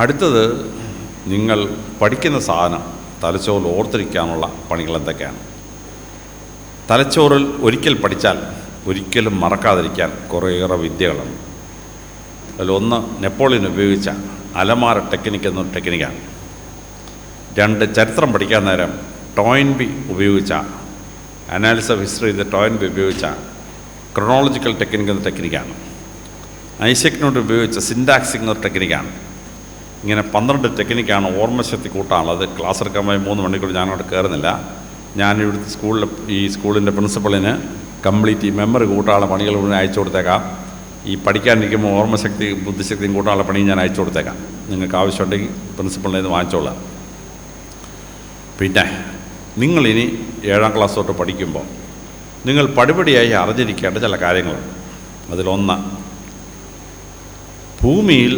അടുത്തത്, നിങ്ങൾ പഠിക്കുന്ന സാധനം തലച്ചോറിൽ ഓർത്തിരിക്കാനുള്ള പണികൾ എന്തൊക്കെയാണ്? തലച്ചോറിൽ ഒരിക്കൽ പഠിച്ചാൽ ഒരിക്കലും മറക്കാതിരിക്കാൻ കുറേയേറെ വിദ്യകളുണ്ട്. അതിലൊന്ന് നെപ്പോളിയൻ ഉപയോഗിച്ച അലമാര ടെക്നിക്ക് എന്നൊരു ടെക്നിക്കാണ്. 2, ചരിത്രം പഠിക്കാൻ നേരം ടോയിൻബി ഉപയോഗിച്ച അനാലിസിസ് ഓഫ് ഹിസ്റ്ററി ഇത് ടോയിൻബി ഉപയോഗിച്ച ക്രൊണോളജിക്കൽ ടെക്നിക്ക് എന്ന ടെക്നിക്കാണ്. ഐസക് ന്യൂട്ടൻ ഉപയോഗിച്ച സിൻടാക്സിക് എന്നൊരു ടെക്നിക്കാണ്. ഇങ്ങനെ 12 ടെക്നിക്കാണ് ഓർമ്മശക്തി കൂട്ടാനുള്ളത്. ക്ലാസ് എടുക്കാൻ 3 മണിക്കൂർ ഞാനവിടെ കയറുന്നില്ല. ഞാൻ ഇവിടുത്തെ സ്കൂളിൻ്റെ പ്രിൻസിപ്പളിന് കംപ്ലീറ്റ് ഈ മെമ്മറി കൂട്ടാനുള്ള പണികൾ മുഴുവൻ അയച്ചു കൊടുത്തേക്കാം. ഈ പഠിക്കാനിരിക്കുമ്പോൾ ഓർമ്മശക്തി ബുദ്ധിശക്തിയും കൂട്ടാനുള്ള പണി ഞാൻ അയച്ചു കൊടുത്തേക്കാം. നിങ്ങൾക്ക് ആവശ്യമുണ്ടെങ്കിൽ പ്രിൻസിപ്പളിനെ ഇത് വാങ്ങിച്ചോളാം. പിന്നെ നിങ്ങളിനി 7ാം ക്ലാസ് തൊട്ട് പഠിക്കുമ്പോൾ നിങ്ങൾ പടിപടിയായി അറിഞ്ഞിരിക്കേണ്ട ചില കാര്യങ്ങളുണ്ട്. അതിലൊന്ന്, ഭൂമിയിൽ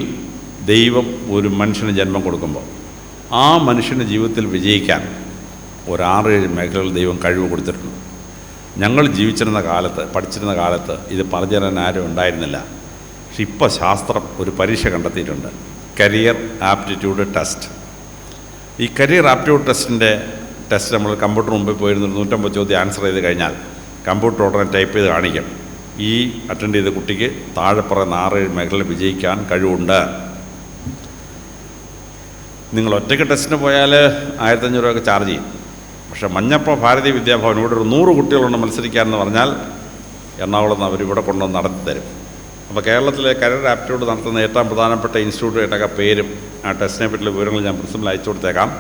ദൈവം ഒരു മനുഷ്യന് ജന്മം കൊടുക്കുമ്പോൾ ആ മനുഷ്യൻ്റെ ജീവിതത്തിൽ വിജയിക്കാൻ ഒരു 6-7 മേഖലകൾ ദൈവം കഴിവ് കൊടുത്തിട്ടുണ്ട്. ഞങ്ങൾ പഠിച്ചിരുന്ന കാലത്ത് ഇത് പറഞ്ഞു തരാൻ ആരും ഉണ്ടായിരുന്നില്ല. പക്ഷെ ഇപ്പോൾ ശാസ്ത്രം ഒരു പരീക്ഷ കണ്ടെത്തിയിട്ടുണ്ട്, കരിയർ ആപ്റ്റിറ്റ്യൂഡ് ടെസ്റ്റ്. ഈ കരിയർ ആപ്റ്റിറ്റ്യൂഡ് ടെസ്റ്റ് നമ്മൾ കമ്പ്യൂട്ടർ മുമ്പിൽ പോയിരുന്ന 150 ചോദ്യം ആൻസർ ചെയ്ത് കഴിഞ്ഞാൽ കമ്പ്യൂട്ടർ ഉടനെ ടൈപ്പ് ചെയ്ത് കാണിക്കും, ഈ അറ്റൻഡ് ചെയ്ത കുട്ടിക്ക് താഴെ പറയുന്ന 6-7 മേഖലയിൽ വിജയിക്കാൻ കഴിവുണ്ട്. നിങ്ങൾ ഒറ്റയ്ക്ക് ടെസ്റ്റിന് പോയാൽ 1500 രൂപയൊക്കെ ചാർജ് ചെയ്യും. പക്ഷേ മഞ്ഞപ്പ ഭാരതീയ വിദ്യാഭവൻ ഇവിടെ ഒരു 100 കുട്ടികളുണ്ട് മത്സരിക്കാമെന്ന് പറഞ്ഞാൽ എറണാകുളത്ത് നിന്ന് അവരിവിടെ കൊണ്ടുവന്ന് നടത്തി തരും. അപ്പോൾ കേരളത്തിലെ കരിയർ ആപ്റ്റിറ്റ്യൂഡ് നടത്തുന്ന ഏറ്റവും പ്രധാനപ്പെട്ട ഇൻസ്റ്റിറ്റ്യൂട്ടായിട്ടൊക്കെ പേരും ആ ടെസ്റ്റിനെ പറ്റിയുള്ള വിവരങ്ങൾ ഞാൻ പ്രിൻസിപ്പൽ അയച്ചു കൊടുത്തേക്കാം.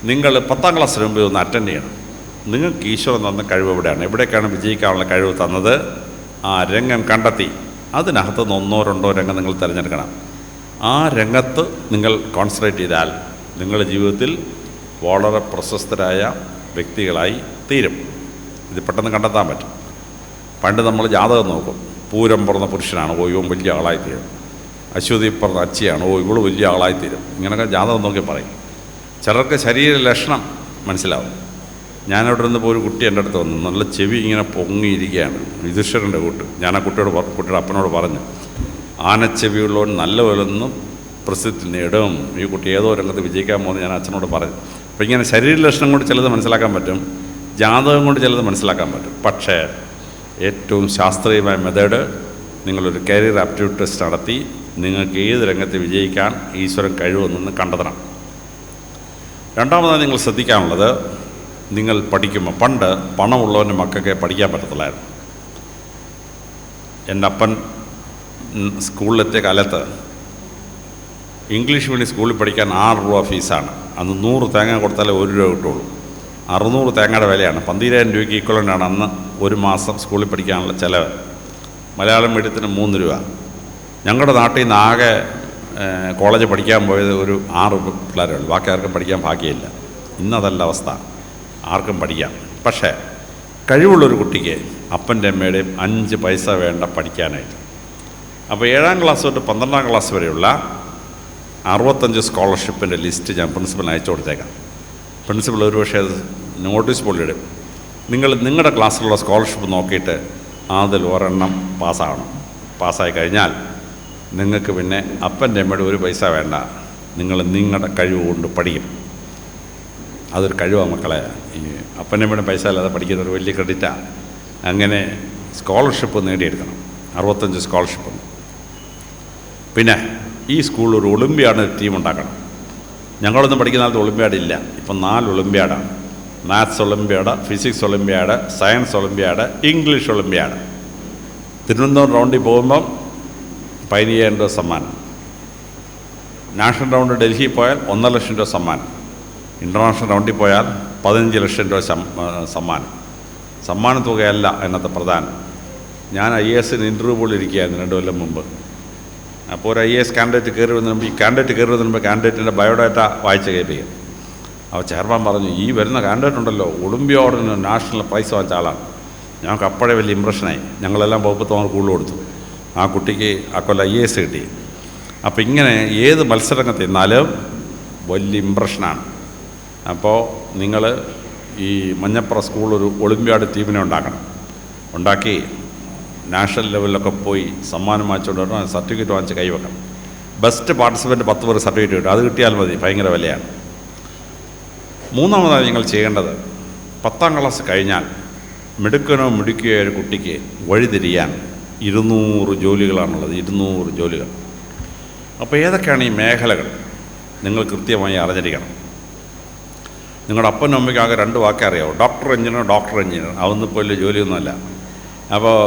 നിങ്ങൾ 10ാം ക്ലാസ്സിന് മുമ്പ് ഒന്ന് അറ്റൻഡ് ചെയ്യണം. നിങ്ങൾക്ക് ഈശ്വരൻ തന്ന കഴിവ് എവിടേക്കാണ് വിജയിക്കാനുള്ള കഴിവ് തന്നത്, ആ രംഗം കണ്ടെത്തി അതിനകത്ത് നിന്ന് 1-2 രംഗം നിങ്ങൾ തിരഞ്ഞെടുക്കണം. ആ രംഗത്ത് നിങ്ങൾ കോൺസെൻട്രേറ്റ് ചെയ്താൽ നിങ്ങളുടെ ജീവിതത്തിൽ വളരെ പ്രശസ്തരായ വ്യക്തികളായി തീരും. ഇത് പെട്ടെന്ന് കണ്ടെത്താൻ പറ്റും. പണ്ട് നമ്മൾ ജാതകം നോക്കും, പൂരം പിറന്ന പുരുഷനാണ്, ഇവൻ വലിയ ആളായിത്തീരും. അശ്വതി പിറന്ന അച്ചിയാണ്, ഇവള് വലിയ ആളായിത്തീരും. ഇങ്ങനെയൊക്കെ ജാതകം നോക്കി പറയും. ചിലർക്ക് ശരീര ലക്ഷണം മനസ്സിലാവും. ഞാനവിടെ ഇരുന്നപ്പോൾ ഒരു കുട്ടി എൻ്റെ അടുത്ത് വന്നു, നല്ല ചെവി ഇങ്ങനെ പൊങ്ങിയിരിക്കുകയാണ്, യുധിഷ്ഠിരൻ്റെ കൂട്ട്. ഞാൻ ആ കുട്ടിയുടെ അപ്പനോട് പറഞ്ഞു, ആനച്ചെവിയുള്ളവൻ നല്ല പോലൊന്നും പ്രസിദ്ധി നേടും, ഈ കുട്ടി ഏതോ രംഗത്ത് വിജയിക്കാൻ പോകുന്നത് ഞാൻ അച്ഛനോട് പറഞ്ഞു. അപ്പോൾ ഇങ്ങനെ ശരീര ലക്ഷണം കൊണ്ട് ചിലത് മനസ്സിലാക്കാൻ പറ്റും, ജാതകം കൊണ്ട് ചിലത് മനസ്സിലാക്കാൻ പറ്റും. പക്ഷേ ഏറ്റവും ശാസ്ത്രീയമായ മെത്തേഡ്, നിങ്ങളൊരു കരിയർ ആപ്റ്റിറ്റ്യൂഡ് ടെസ്റ്റ് നടത്തി നിങ്ങൾക്ക് ഏത് രംഗത്ത് വിജയിക്കാൻ ഈശ്വരൻ കഴിവെന്നൊന്ന് കണ്ടെത്തണം. രണ്ടാമതായി നിങ്ങൾ ശ്രദ്ധിക്കാനുള്ളത്, നിങ്ങൾ പഠിക്കുമ്പോൾ പണ്ട് പണമുള്ളവൻ്റെ മക്കൾക്ക് പഠിക്കാൻ പറ്റത്തില്ലായിരുന്നു. എൻ്റെ അപ്പൻ സ്കൂളിലെത്തിയ കാലത്ത് ഇംഗ്ലീഷ് മീഡിയം സ്കൂളിൽ പഠിക്കാൻ 6 രൂപ ഫീസാണ്. അന്ന് 100 തേങ്ങ കൊടുത്താലേ 1 രൂപ കിട്ടുള്ളൂ. 600 തേങ്ങയുടെ വിലയാണ്. 12,000 രൂപയ്ക്ക് ഈക്വലൻ്റാണ് അന്ന് ഒരു മാസം സ്കൂളിൽ പഠിക്കാനുള്ള ചിലവ്. മലയാളം മീഡിയത്തിന് 3 രൂപ. ഞങ്ങളുടെ നാട്ടിൽ നിന്ന് ആകെ കോളേജ് പഠിക്കാൻ പോയത് ഒരു 6 പിള്ളേരേ ഉള്ളൂ. ബാക്കി ആർക്കും പഠിക്കാൻ ഭാഗ്യമില്ല. ഇന്നതല്ല അവസ്ഥ, ആർക്കും പഠിക്കാം. പക്ഷേ കഴിവുള്ളൊരു കുട്ടിക്ക് അപ്പൻ്റെ അമ്മയുടെയും 5 പൈസ വേണ്ട പഠിക്കാനായിട്ട്. അപ്പോൾ 7ാം ക്ലാസ് തൊട്ട് 12ാം ക്ലാസ് വരെയുള്ള 65 സ്കോളർഷിപ്പിൻ്റെ ലിസ്റ്റ് ഞാൻ പ്രിൻസിപ്പലിന് അയച്ചു കൊടുത്തേക്കാം. പ്രിൻസിപ്പൽ ഒരു പക്ഷേ അത് നോട്ടീസ് ബോർഡിലിടും. നിങ്ങളുടെ ക്ലാസ്സിലുള്ള സ്കോളർഷിപ്പ് നോക്കിയിട്ട് അതിൽ ഒരെണ്ണം പാസ്സാകണം. പാസ്സായി കഴിഞ്ഞാൽ നിങ്ങൾക്ക് പിന്നെ അപ്പൻ്റെ അമ്മയുടെ 1 പൈസ വേണ്ട, നിങ്ങളുടെ കഴിവ് കൊണ്ട് പഠിക്കും. അതൊരു കഴിവാണ് മക്കളെ. ഈ അപ്പൻ്റെ അമ്മയുടെ പൈസ അല്ലാതെ പഠിക്കുന്നൊരു വലിയ ക്രെഡിറ്റാണ്. അങ്ങനെ സ്കോളർഷിപ്പ് നേടിയെടുക്കണം. 65 സ്കോളർഷിപ്പ്. പിന്നെ ഈ സ്കൂളിൽ ഒരു ഒളിമ്പ്യാഡ് ടീം ഉണ്ടാക്കണം. ഞങ്ങളൊന്നും പഠിക്കുന്ന കാലത്ത് ഒളിമ്പ്യാഡില്ല. ഇപ്പം 4 ഒളിമ്പ്യാഡാണ്. Maths olympiad, physics olympiad, science olympiad, English olympiad. Thiruvananthapuram റൗണ്ടിൽ പോകുമ്പം 15,000 രൂപ സമ്മാനം. നാഷണൽ റൗണ്ട് ഡൽഹി പോയാൽ 1.5 ലക്ഷം രൂപ സമ്മാനം. ഇൻ്റർനാഷണൽ റൗണ്ടിൽ പോയാൽ 15 ലക്ഷം രൂപ സമ്മാനം. സമ്മാന തുകയല്ല എന്നത്തെ പ്രധാനം. ഞാൻ IAS ഇൻ്റർവ്യൂ പോലും ഇരിക്കുകയായിരുന്നു 2 കൊല്ലം മുമ്പ്. അപ്പോൾ ഒരു IAS കാൻഡിഡേറ്റ് കയറി വന്നതിന് മുമ്പ് കാൻഡിഡേറ്റിൻ്റെ ബയോഡാറ്റ വായിച്ച് കേൾപ്പിക്കും. അപ്പോൾ ചെയർമാൻ പറഞ്ഞു, ഈ വരുന്ന കാൻഡിഡേറ്റ് ഉണ്ടല്ലോ ഒളിമ്പ്യാഡിന് നാഷണൽ പ്രൈസ് വാങ്ങിച്ച ആളാണ്. ഞങ്ങൾക്ക് അപ്പോഴേ വലിയ ഇമ്പ്രഷനായി. ഞങ്ങളെല്ലാം വകുപ്പ് കൂടുതൽ കൊടുത്തു. ആ കുട്ടിക്ക് കൊല്ലം IAS കിട്ടി. അപ്പോൾ ഇങ്ങനെ ഏത് മത്സരരംഗത്ത് ചെന്നാലും വലിയ ഇമ്പ്രഷനാണ്. അപ്പോൾ നിങ്ങൾ ഈ മഞ്ഞപ്പുറ സ്കൂൾ ഒരു ഒളിമ്പ്യാഡ് ടീമിനെ ഉണ്ടാക്കി നാഷണൽ ലെവലിലൊക്കെ പോയി സമ്മാനം വാങ്ങിച്ചുകൊണ്ട് സർട്ടിഫിക്കറ്റ് വാങ്ങിച്ച് കൈവെക്കണം. ബെസ്റ്റ് പാർട്ടിസിപ്പൻറ്റ് 10 പേർക്ക് സർട്ടിഫിക്കറ്റ് കിട്ടും. അത് കിട്ടിയാൽ മതി, ഭയങ്കര വിലയാണ്. മൂന്നാമതായി നിങ്ങൾ ചെയ്യേണ്ടത് 10ാം ക്ലാസ് കഴിഞ്ഞാൽ മിടുക്കനോ മിടുക്കിയോ ഒരു കുട്ടിക്ക് വഴിതിരിയാൻ 200 ജോലികളാണുള്ളത്. 200 ജോലികൾ. അപ്പോൾ ഏതൊക്കെയാണ് ഈ മേഖലകൾ നിങ്ങൾ കൃത്യമായി അറിഞ്ഞിരിക്കണം. നിങ്ങളുടെ അപ്പനും അമ്മയ്ക്ക് ആകെ 2 വാക്കേ അറിയാവൂ, ഡോക്ടർ എഞ്ചിനീയർ. അതൊന്നും ഇപ്പോൾ വലിയ ജോലിയൊന്നുമല്ല. അപ്പോൾ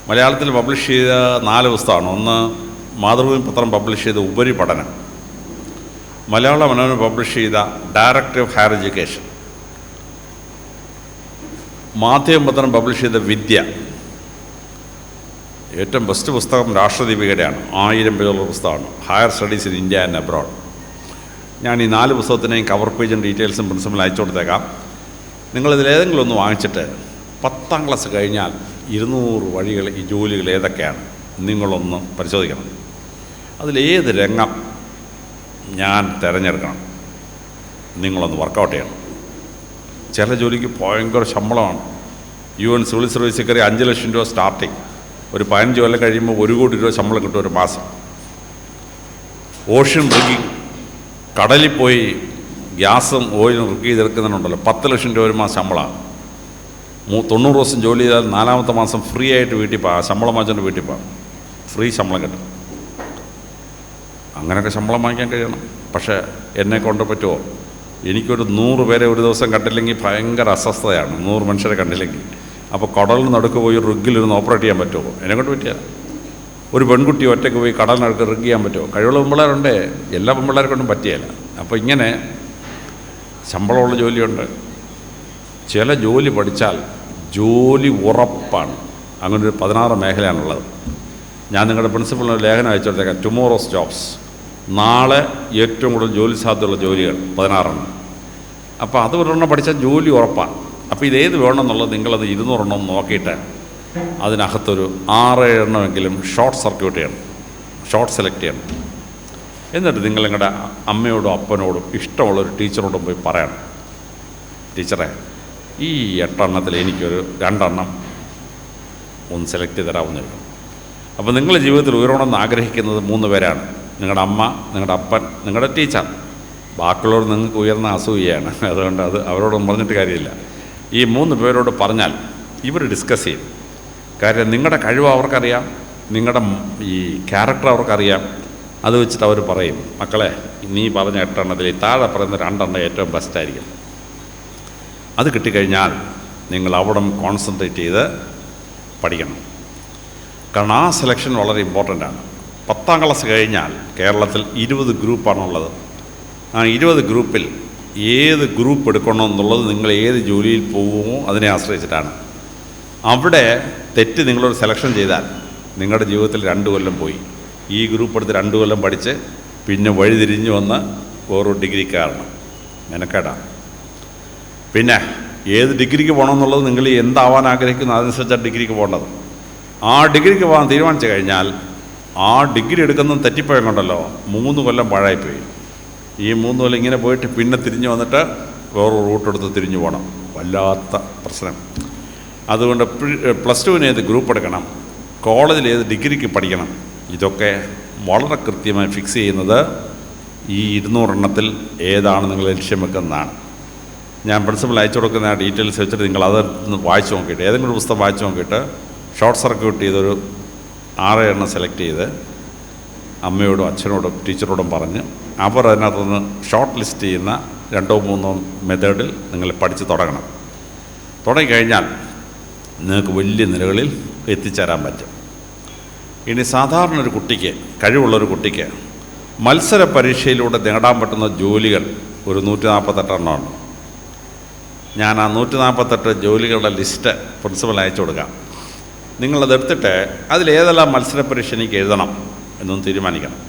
മലയാളത്തിൽ പബ്ലിഷ് ചെയ്ത 4 പുസ്തകമാണ്. ഒന്ന് മാതൃഭൂമി പത്രം പബ്ലിഷ് ചെയ്ത ഉപരിപഠനം, മലയാള മനോരമ പബ്ലിഷ് ചെയ്ത ഡയറക്ടർ ഓഫ് ഹയർ എഡ്യൂക്കേഷൻ, മാധ്യമ പത്രം പബ്ലിഷ് ചെയ്ത വിദ്യ. ഏറ്റവും ബെസ്റ്റ് പുസ്തകം രാഷ്ട്രദീപികയുടെയാണ്. 1000 പേജുള്ള പുസ്തകമാണ്, higher studies in India and abroad. ഞാൻ ഈ 4 പുസ്തകത്തിനെയും കവർ പേജും ഡീറ്റെയിൽസും പ്രിൻസിപ്പൽ അയച്ചു കൊടുത്തേക്കാം. നിങ്ങളിതിലേതെങ്കിലും ഒന്ന് വാങ്ങിച്ചിട്ട് 10ാം ക്ലാസ് കഴിഞ്ഞാൽ 200 വഴികൾ, ഈ ജോലികൾ ഏതൊക്കെയാണ് നിങ്ങളൊന്ന് പരിശോധിക്കണം. അതിലേത് രംഗം ഞാൻ തിരഞ്ഞെടുക്കണം നിങ്ങളൊന്ന് വർക്കൗട്ട് ചെയ്യണം. ചില ജോലിക്ക് ഭയങ്കര ശമ്പളമാണ്. UN സിവിൽ സർവീസ് സെക്രട്ടറി 5 ലക്ഷം രൂപ സ്റ്റാർട്ടിങ്. ഒരു 15 കൊല്ലം കഴിയുമ്പോൾ 1 കോടി രൂപ ശമ്പളം കിട്ടും ഒരു മാസം. ഓഷ്യൻ റിഗിങ്, കടലിൽ പോയി ഗ്യാസും ഓയിലും റിഗ് ചെയ്തെടുക്കുന്നുണ്ടല്ലോ, 10 ലക്ഷം രൂപ ഒരു മാസം ശമ്പളമാണ്. 90 ദിവസം ജോലി ചെയ്താൽ 4ാമത്തെ മാസം ഫ്രീ ആയിട്ട് വീട്ടിൽ പോകാം. ശമ്പളം വാങ്ങിച്ചുകൊണ്ട് വീട്ടിൽ പോകാം, ഫ്രീ ശമ്പളം കിട്ടും. അങ്ങനെയൊക്കെ ശമ്പളം വാങ്ങിക്കാൻ കഴിയണം. പക്ഷേ എന്നെ കൊണ്ട് പറ്റുമോ? എനിക്കൊരു 100 പേരെ ഒരു ദിവസം കണ്ടില്ലെങ്കിൽ ഭയങ്കര അസ്വസ്ഥതയാണ്. 100 മനുഷ്യരെ കണ്ടില്ലെങ്കിൽ. അപ്പോൾ കടലിന് നടുക്ക് പോയി റിഗ്ഗിലിരുന്ന് ഓപ്പറേറ്റ് ചെയ്യാൻ പറ്റുമോ? എന്നെക്കൊണ്ട് പറ്റില്ല. ഒരു പെൺകുട്ടി ഒറ്റയ്ക്ക് പോയി കടലിനടുക്ക് റിഗ് ചെയ്യാൻ പറ്റുമോ? കഴിവുള്ള പെൺപിള്ളേരുണ്ട്, എല്ലാ പെൺപിള്ളേർക്കൊന്നും പറ്റിയല്ല. അപ്പോൾ ഇങ്ങനെ ശമ്പളമുള്ള ജോലിയുണ്ട്. ചില ജോലി പഠിച്ചാൽ ജോലി ഉറപ്പാണ്. അങ്ങനെ ഒരു 16 മേഖലയാണുള്ളത്. ഞാൻ നിങ്ങളുടെ പ്രിൻസിപ്പളിന് ഒരു ലേഖനം അയച്ചു കൊടുത്തേക്കാം, ടുമോറോസ് ജോബ്സ്. നാളെ ഏറ്റവും കൂടുതൽ ജോലി സാധ്യതയുള്ള ജോലികൾ 16 അപ്പോൾ അത് ഒരെണ്ണം പഠിച്ചാൽ ജോലി ഉറപ്പാണ്. അപ്പോൾ ഇതേത് വേണമെന്നുള്ളത് നിങ്ങളത് 200 നോക്കിയിട്ട് അതിനകത്തൊരു 6-7 എണ്ണമെങ്കിലും ഷോർട്ട് സർക്യൂട്ട് ചെയ്യണം, ഷോർട്ട് സെലക്ട് ചെയ്യണം. എന്നിട്ട് നിങ്ങൾ നിങ്ങളുടെ അമ്മയോടും അപ്പനോടും ഇഷ്ടമുള്ളൊരു ടീച്ചറോടും പോയി പറയണം, ടീച്ചറെ ഈ 8 എണ്ണത്തിൽ എനിക്കൊരു 2 എണ്ണം ഒന്ന് സെലക്ട് ചെയ്ത് തരാമെന്ന് ചോദിക്കും. അപ്പോൾ നിങ്ങൾ ജീവിതത്തിൽ ഉയരണമെന്ന് ആഗ്രഹിക്കുന്നത് 3 പേരാണ്. നിങ്ങളുടെ അമ്മ, നിങ്ങളുടെ അപ്പൻ, നിങ്ങളുടെ ടീച്ചർ. ബാക്കിയുള്ളവർ നിങ്ങൾക്ക് ഉയർന്ന അസൂയയാണ്. അതുകൊണ്ട് അത് അവരോടൊന്നും പറഞ്ഞിട്ട് കാര്യമില്ല. ഈ 3 പേരോട് പറഞ്ഞാൽ ഇവർ ഡിസ്കസ് ചെയ്യും. കാര്യം നിങ്ങളുടെ കഴിവ് അവർക്കറിയാം, നിങ്ങളുടെ ഈ ക്യാരക്ടർ അവർക്കറിയാം. അത് വെച്ചിട്ട് അവർ പറയും, മക്കളെ നീ പറഞ്ഞ 8 എണ്ണത്തിൽ ഈ താഴെ പറയുന്ന 2 എണ്ണം ഏറ്റവും ബെസ്റ്റായിരിക്കും. അത് കിട്ടിക്കഴിഞ്ഞാൽ നിങ്ങൾ അവിടെ കോൺസെൻട്രേറ്റ് ചെയ്ത് പഠിക്കണം. കാരണം ആ സെലക്ഷൻ വളരെ ഇമ്പോർട്ടൻ്റ് ആണ്. 10ാം ക്ലാസ് കഴിഞ്ഞാൽ കേരളത്തിൽ 20 ഗ്രൂപ്പാണുള്ളത്. ആ 20 ഗ്രൂപ്പിൽ ഏത് ഗ്രൂപ്പ് എടുക്കണമെന്നുള്ളത് നിങ്ങൾ ഏത് ജോലിയിൽ പോകുമോ അതിനെ ആശ്രയിച്ചിട്ടാണ്. അവിടെ തെറ്റ് നിങ്ങളൊരു സെലക്ഷൻ ചെയ്താൽ നിങ്ങളുടെ ജീവിതത്തിൽ 2 കൊല്ലം പോയി. ഈ ഗ്രൂപ്പ് എടുത്ത് 2 കൊല്ലം പഠിച്ച് പിന്നെ വഴിതിരിഞ്ഞ് വന്ന് വേറൊരു ഡിഗ്രിക്ക് കാരണം മെനക്കേടാണ്. പിന്നെ ഏത് ഡിഗ്രിക്ക് പോകണമെന്നുള്ളത് നിങ്ങൾ എന്താവാൻ ആഗ്രഹിക്കുന്നു അതനുസരിച്ചാണ് ഡിഗ്രിക്ക് പോകേണ്ടത്. ആ ഡിഗ്രിക്ക് പോകാൻ തീരുമാനിച്ചു കഴിഞ്ഞാൽ ആ ഡിഗ്രി എടുക്കുന്നത് തെറ്റിപ്പോയം കൊണ്ടല്ലോ 3 കൊല്ലം പാഴായിപ്പോയി. ഈ 3 കൊല്ലം ഇങ്ങനെ പോയിട്ട് പിന്നെ തിരിഞ്ഞു വന്നിട്ട് വേറൊരു റൂട്ടെടുത്ത് തിരിഞ്ഞു പോകണം. വല്ലാത്ത പ്രശ്നം. അതുകൊണ്ട് +2 ഏത് ഗ്രൂപ്പ് എടുക്കണം, കോളേജിൽ ഏത് ഡിഗ്രിക്ക് പഠിക്കണം, ഇതൊക്കെ വളരെ കൃത്യമായി ഫിക്സ് ചെയ്യുന്നത് ഈ 200 എണ്ണത്തിൽ ഏതാണ് നിങ്ങൾ ലക്ഷ്യം വെക്കുന്നതാണ്. ഞാൻ പ്രിൻസിപ്പൽ അയച്ചു കൊടുക്കുന്ന ആ ഡീറ്റെയിൽസ് വെച്ചിട്ട് നിങ്ങൾ അത് വായിച്ചു നോക്കിയിട്ട് ഏതെങ്കിലും ഒരു പുസ്തകം വായിച്ചു നോക്കിയിട്ട് ഷോർട്ട് സർക്യൂട്ട് ചെയ്തൊരു 6 എണ്ണം സെലക്ട് ചെയ്ത് അമ്മയോടും അച്ഛനോടും ടീച്ചറോടും പറഞ്ഞ് അവർ അതിനകത്തുനിന്ന് ഷോർട്ട് ലിസ്റ്റ് ചെയ്യുന്ന 2-3 മെത്തേഡിൽ നിങ്ങൾ പഠിച്ച് തുടങ്ങണം. തുടങ്ങിക്കഴിഞ്ഞാൽ നിങ്ങൾക്ക് വലിയ നിലകളിൽ എത്തിച്ചേരാൻ പറ്റും. ഇനി സാധാരണ ഒരു കുട്ടിക്ക്, കഴിവുള്ളൊരു കുട്ടിക്ക് മത്സര പരീക്ഷയിലൂടെ നേടാൻ പറ്റുന്ന ജോലികൾ ഒരു 148 എണ്ണമാണ്. ഞാൻ ആ 148 ജോലികളുടെ ലിസ്റ്റ് പ്രിൻസിപ്പൽ അയച്ചു കൊടുക്കാം. നിങ്ങളതെടുത്തിട്ട് അതിലേതെല്ലാം മത്സര പരീക്ഷ എനിക്ക് എഴുതണം എന്നൊന്ന് തീരുമാനിക്കണം.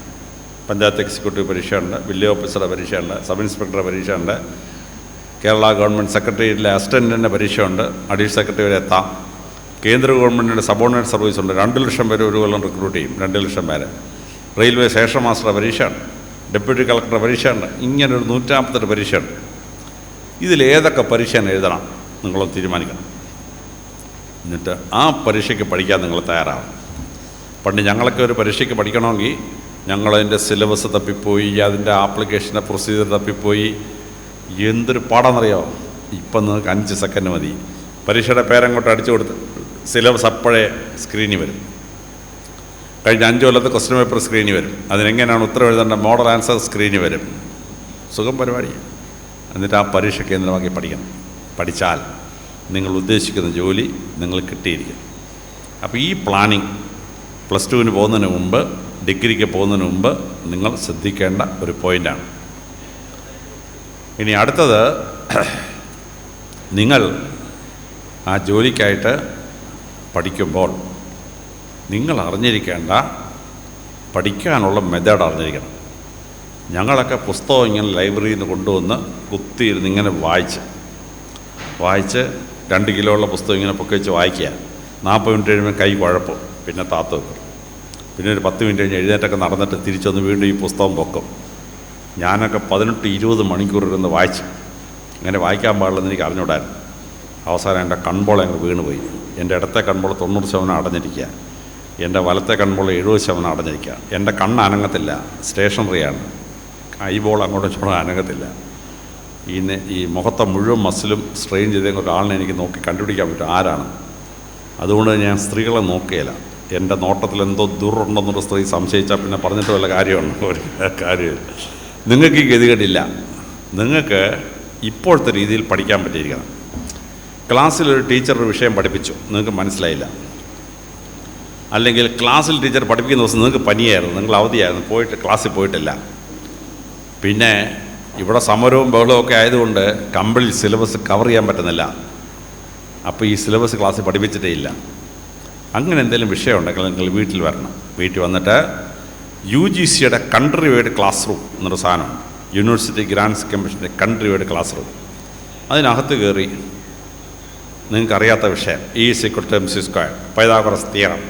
പഞ്ചായത്ത് എക്സിക്യൂട്ടീവ് പരീക്ഷയുണ്ട്, വില്ലേജ് ഓഫീസറുടെ പരീക്ഷയുണ്ട്, സബ് ഇൻസ്പെക്ടറുടെ പരീക്ഷയുണ്ട്, കേരള ഗവൺമെൻറ് സെക്രട്ടേറിയറ്റിലെ അസിസ്റ്റൻറ്റിൻ്റെ പരീക്ഷയുണ്ട്, അഡീഷണൽ സെക്രട്ടറി വരെ എത്താം. കേന്ദ്ര ഗവൺമെൻറ്റിൻ്റെ സബോർഡിനേറ്റ് സർവീസ് ഉണ്ട്, 2 ലക്ഷം പേര് ഒരു കൊല്ലം റിക്രൂട്ട് ചെയ്യും, 2 ലക്ഷം പേര്. റെയിൽവേ സ്റ്റേഷൻ മാസ്റ്ററുടെ പരീക്ഷയുണ്ട്, ഡെപ്യൂട്ടി കളക്ടറുടെ പരീക്ഷയുണ്ട്. ഇങ്ങനൊരു 148 പരീക്ഷയുണ്ട്. ഇതിലേതൊക്കെ പരീക്ഷയാണ് എഴുതണം നിങ്ങളൊന്ന് തീരുമാനിക്കണം. എന്നിട്ട് ആ പരീക്ഷയ്ക്ക് പഠിക്കാൻ നിങ്ങൾ തയ്യാറാവണം. പണ്ട് ഞങ്ങളൊക്കെ ഒരു പരീക്ഷയ്ക്ക് പഠിക്കണമെങ്കിൽ ഞങ്ങളതിൻ്റെ സിലബസ് തപ്പിപ്പോയി, അതിൻ്റെ ആപ്ലിക്കേഷൻ്റെ പ്രൊസീജിയർ തപ്പിപ്പോയി. എന്തൊരു പാടാണെന്നറിയാമോ? ഇപ്പം നിങ്ങൾക്ക് 5 സെക്കൻഡ് മതി. പരീക്ഷയുടെ പേരങ്ങോട്ട് അടിച്ചു കൊടുത്ത് സിലബസ് അപ്പോഴേ സ്ക്രീനിൽ വരും. കഴിഞ്ഞ 5 കൊല്ലത്തെ ക്വസ്റ്റ്യൻ പേപ്പർ സ്ക്രീനിൽ വരും. അതിനെങ്ങനെയാണ് ഉത്തരം എഴുതേണ്ട മോഡൽ ആൻസർ സ്ക്രീനിൽ വരും. സുഖം പരിപാടി. എന്നിട്ട് ആ പരീക്ഷ കേന്ദ്രമാക്കി പഠിക്കണം. പഠിച്ചാൽ നിങ്ങൾ ഉദ്ദേശിക്കുന്ന ജോലി നിങ്ങൾ കിട്ടിയിരിക്കും. അപ്പോൾ ഈ പ്ലാനിങ് +2 പോകുന്നതിന് മുമ്പ്, ഡിഗ്രിക്ക് പോകുന്നതിന് മുമ്പ് നിങ്ങൾ ശ്രദ്ധിക്കേണ്ട ഒരു പോയിൻ്റാണ്. ഇനി അടുത്തത്, നിങ്ങൾ ആ ജോലിക്കായിട്ട് പഠിക്കുമ്പോൾ നിങ്ങൾ അറിഞ്ഞിരിക്കേണ്ട പഠിക്കാനുള്ള മെത്തേഡ് അറിഞ്ഞിരിക്കണം. ഞങ്ങളൊക്കെ പുസ്തകം ഇങ്ങനെ ലൈബ്രറിയിൽ നിന്ന് കൊണ്ടുവന്ന് കുത്തിയിരുന്ന് ഇങ്ങനെ വായിച്ച് 2 കിലോ ഉള്ള പുസ്തകം ഇങ്ങനെ പൊക്കി വെച്ച് വായിക്കുക. 40 മിനിറ്റ് കഴിയുമ്പോൾ കൈ കുഴപ്പം, പിന്നെ താത്ത് വെക്കും. പിന്നെ ഒരു 10 മിനിറ്റ് കഴിഞ്ഞ് എഴുന്നേറ്റൊക്കെ നടന്നിട്ട് തിരിച്ചൊന്ന് വീണ്ടും ഈ പുസ്തകം പൊക്കും. ഞാനൊക്കെ 18-20 മണിക്കൂർ ഇരുന്ന് വായിച്ചു. അങ്ങനെ വായിക്കാൻ പാടില്ലെന്ന് എനിക്ക് അറിഞ്ഞുകൂടായിരുന്നു. അവസാനം എൻ്റെ കൺപോള അങ്ങ് വീണുപോയി. എൻ്റെ ഇടത്തെ കൺപോള 90% അടഞ്ഞിരിക്കുക, എൻ്റെ വലത്തെ കൺപോള 70% അടഞ്ഞിരിക്കുക. എൻ്റെ കണ്ണ് അനങ്ങത്തില്ല, സ്റ്റേഷനറിയാണ്. ഐബോൾ അങ്ങോട്ടും ഇങ്ങോട്ടും അനങ്ങത്തില്ല. ഈ മുഖത്തെ മുഴുവൻ മസിലും സ്ട്രെയിൻ ചെയ്ത ഒരാളിനെ എനിക്ക് നോക്കി കണ്ടുപിടിക്കാൻ പറ്റും ആരാണ്. അതുകൊണ്ട് ഞാൻ സ്ത്രീകളെ നോക്കുകയില്ല. എൻ്റെ നോട്ടത്തിൽ എന്തോ ദുറുണ്ടെന്നൊരു സ്ത്രീ സംശയിച്ചാൽ പിന്നെ പറഞ്ഞിട്ട് വല്ല കാര്യമാണ്? ഒരു കാര്യമില്ല. നിങ്ങൾക്ക് ഈ ഗതികേടില്ല. നിങ്ങൾക്ക് ഇപ്പോഴത്തെ രീതിയിൽ പഠിക്കാൻ പറ്റിയിരിക്കണം. ക്ലാസ്സിലൊരു ടീച്ചർ ഒരു വിഷയം പഠിപ്പിച്ചു, നിങ്ങൾക്ക് മനസ്സിലായില്ല. അല്ലെങ്കിൽ ക്ലാസ്സിൽ ടീച്ചർ പഠിപ്പിക്കുന്ന ദിവസം നിങ്ങൾക്ക് പനിയായിരുന്നു, നിങ്ങൾ അവധിയായിരുന്നു, ക്ലാസ്സിൽ പോയിട്ടില്ല. പിന്നെ ഇവിടെ സമരവും ബഹളവും ഒക്കെ ആയതുകൊണ്ട് കംപ്ലീറ്റ് സിലബസ് കവർ ചെയ്യാൻ പറ്റുന്നില്ല. അപ്പോൾ ഈ സിലബസ് ക്ലാസ്സിൽ പഠിപ്പിച്ചിട്ടേ ഇല്ല. അങ്ങനെ എന്തെങ്കിലും വിഷയം ഉണ്ടെങ്കിൽ നിങ്ങൾ വീട്ടിൽ വരണം. വീട്ടിൽ വന്നിട്ട് UGCയുടെ കൺട്രി വൈഡ് ക്ലാസ് റൂം എന്നൊരു സാധനമാണ്. യൂണിവേഴ്സിറ്റി ഗ്രാൻഡ്സ് കമ്മീഷൻ്റെ കൺട്രി വൈഡ് ക്ലാസ് റൂം. അതിനകത്ത് കയറി നിങ്ങൾക്കറിയാത്ത വിഷയം E=mc², പൈഥാഗോറസ് തിയറം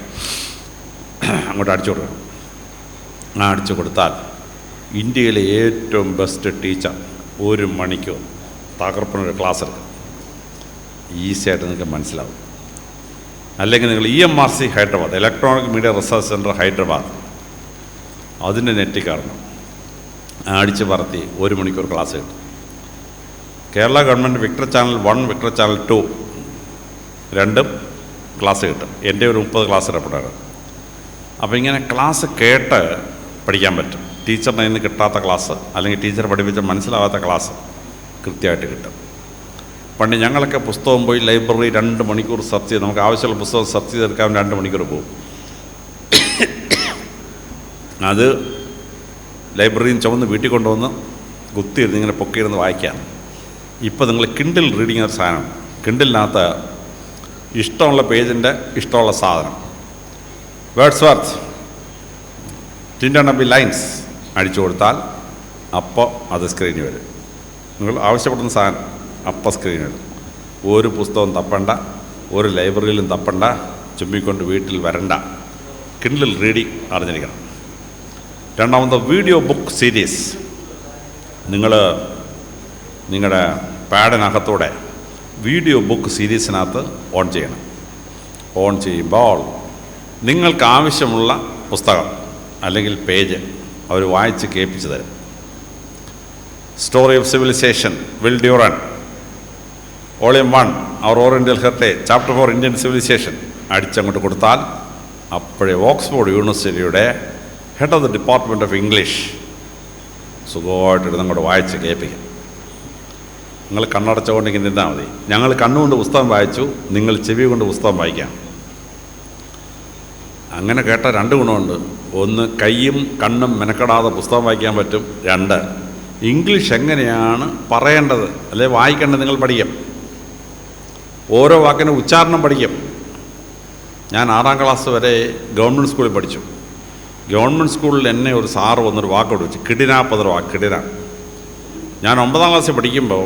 അങ്ങോട്ട് അടിച്ചു കൊടുക്കണം. അടിച്ചു കൊടുത്താൽ ഇന്ത്യയിലെ ഏറ്റവും ബെസ്റ്റ് ടീച്ചർ 1 മണിക്കൂർ തകർപ്പനൊരു ക്ലാസ് എടുക്കും. ഈസിയായിട്ട് നിങ്ങൾക്ക് മനസ്സിലാവും. അല്ലെങ്കിൽ നിങ്ങൾ EMRC Hyderabad, electronic media research centre Hyderabad, അതിൻ്റെ നെറ്റിൽ കയറണം. അടിച്ച് പറത്തി 1 മണിക്കൂർ ക്ലാസ് കിട്ടും. Kerala government Victor channel 1, Victor channel 2 രണ്ടും ക്ലാസ് കിട്ടും. എൻ്റെ ഒരു 30 ക്ലാസ് റെക്കോർഡാണ്. അപ്പോൾ ഇങ്ങനെ ക്ലാസ് കേട്ട് പഠിക്കാൻ പറ്റും. ടീച്ചറിന് ഇന്ന് കിട്ടാത്ത ക്ലാസ്, അല്ലെങ്കിൽ ടീച്ചർ പഠിപ്പിച്ച മനസ്സിലാവാത്ത ക്ലാസ് കൃത്യമായിട്ട് കിട്ടും. പണ്ട് ഞങ്ങളൊക്കെ പുസ്തകം പോയി ലൈബ്രറി 2 മണിക്കൂർ സെർച്ച് ചെയ്ത്, നമുക്ക് ആവശ്യമുള്ള പുസ്തകം സെർച്ച് ചെയ്തെടുക്കാൻ 2 മണിക്കൂർ പോകും. അത് ലൈബ്രറിയിൽ ചുമന്ന് വീട്ടിൽ കൊണ്ടുവന്ന് കുത്തിയിരുന്ന് ഇങ്ങനെ പൊക്കിയിരുന്ന് വായിക്കാം. ഇപ്പോൾ നിങ്ങൾ കിൻഡിൽ റീഡിങ് ഒരു സാധനം. കിൻഡിലിനകത്ത് ഇഷ്ടമുള്ള പേജിൻ്റെ ഇഷ്ടമുള്ള സാധനം, വേർഡ്സ്വർത്ത്, ടിൻഡർനബി ലൈൻസ് അടിച്ചു കൊടുത്താൽ അപ്പോൾ അത് സ്ക്രീനിൽ വരും. നിങ്ങൾ ആവശ്യപ്പെടുന്ന സാധനം അപ്പം സ്ക്രീനിൽ വരും. ഒരു പുസ്തകം തപ്പണ്ട, ഒരു ലൈബ്രറിയിലും തപ്പണ്ട, ചുമ്മിക്കൊണ്ട് വീട്ടിൽ വരണ്ട. കിൻഡിൽ റീഡിങ് അറിഞ്ഞിരിക്കണം. രണ്ടാമത്തെ, വീഡിയോ ബുക്ക് സീരീസ്. നിങ്ങൾ നിങ്ങളുടെ പാഡിനകത്തൂടെ വീഡിയോ ബുക്ക് സീരീസിനകത്ത് ഓൺ ചെയ്യണം. ഓൺ ചെയ്യുമ്പോൾ നിങ്ങൾക്ക് ആവശ്യമുള്ള പുസ്തകം അല്ലെങ്കിൽ പേജ് അവർ വായിച്ച് കേൾപ്പിച്ച് തരും. Story of civilization, Will Durant, volume 1, our oriental heritage, chapter 4 Indian civilization അടിച്ചങ്ങോട്ട് കൊടുത്താൽ അപ്പോഴേ ഓക്സ്ഫോർഡ് യൂണിവേഴ്സിറ്റിയുടെ head of the department of English സുഖമായിട്ട് അങ്ങോട്ട് വായിച്ച് കേൾപ്പിക്കും. നിങ്ങൾ കണ്ണടച്ചുകൊണ്ടെങ്കിൽ നിന്നാൽ മതി. ഞങ്ങൾ കണ്ണുകൊണ്ട് പുസ്തകം വായിച്ചു, നിങ്ങൾ ചെവി കൊണ്ട് പുസ്തകം വായിക്കാം. അങ്ങനെ കേട്ട 2 ഗുണമുണ്ട്. 1, കൈയും കണ്ണും മെനക്കെടാതെ പുസ്തകം വായിക്കാൻ പറ്റും. 2, ഇംഗ്ലീഷ് എങ്ങനെയാണ് പറയേണ്ടത് അല്ലെ വായിക്കേണ്ടത് നിങ്ങൾ പഠിക്കും. ഓരോ വാക്കിനും ഉച്ചാരണം പഠിക്കും. ഞാൻ 6ാം ക്ലാസ് വരെ ഗവൺമെൻറ് സ്കൂളിൽ പഠിച്ചു. ഗവൺമെൻറ് സ്കൂളിൽ എന്നെ ഒരു സാറ് വന്നൊരു വാക്കോട് വെച്ചു, കിഡിനാപ്പ് എന്നൊരു വാക്ക്, കിഡിനാപ്പ്. ഞാൻ 9ാം ക്ലാസ്സിൽ പഠിക്കുമ്പോൾ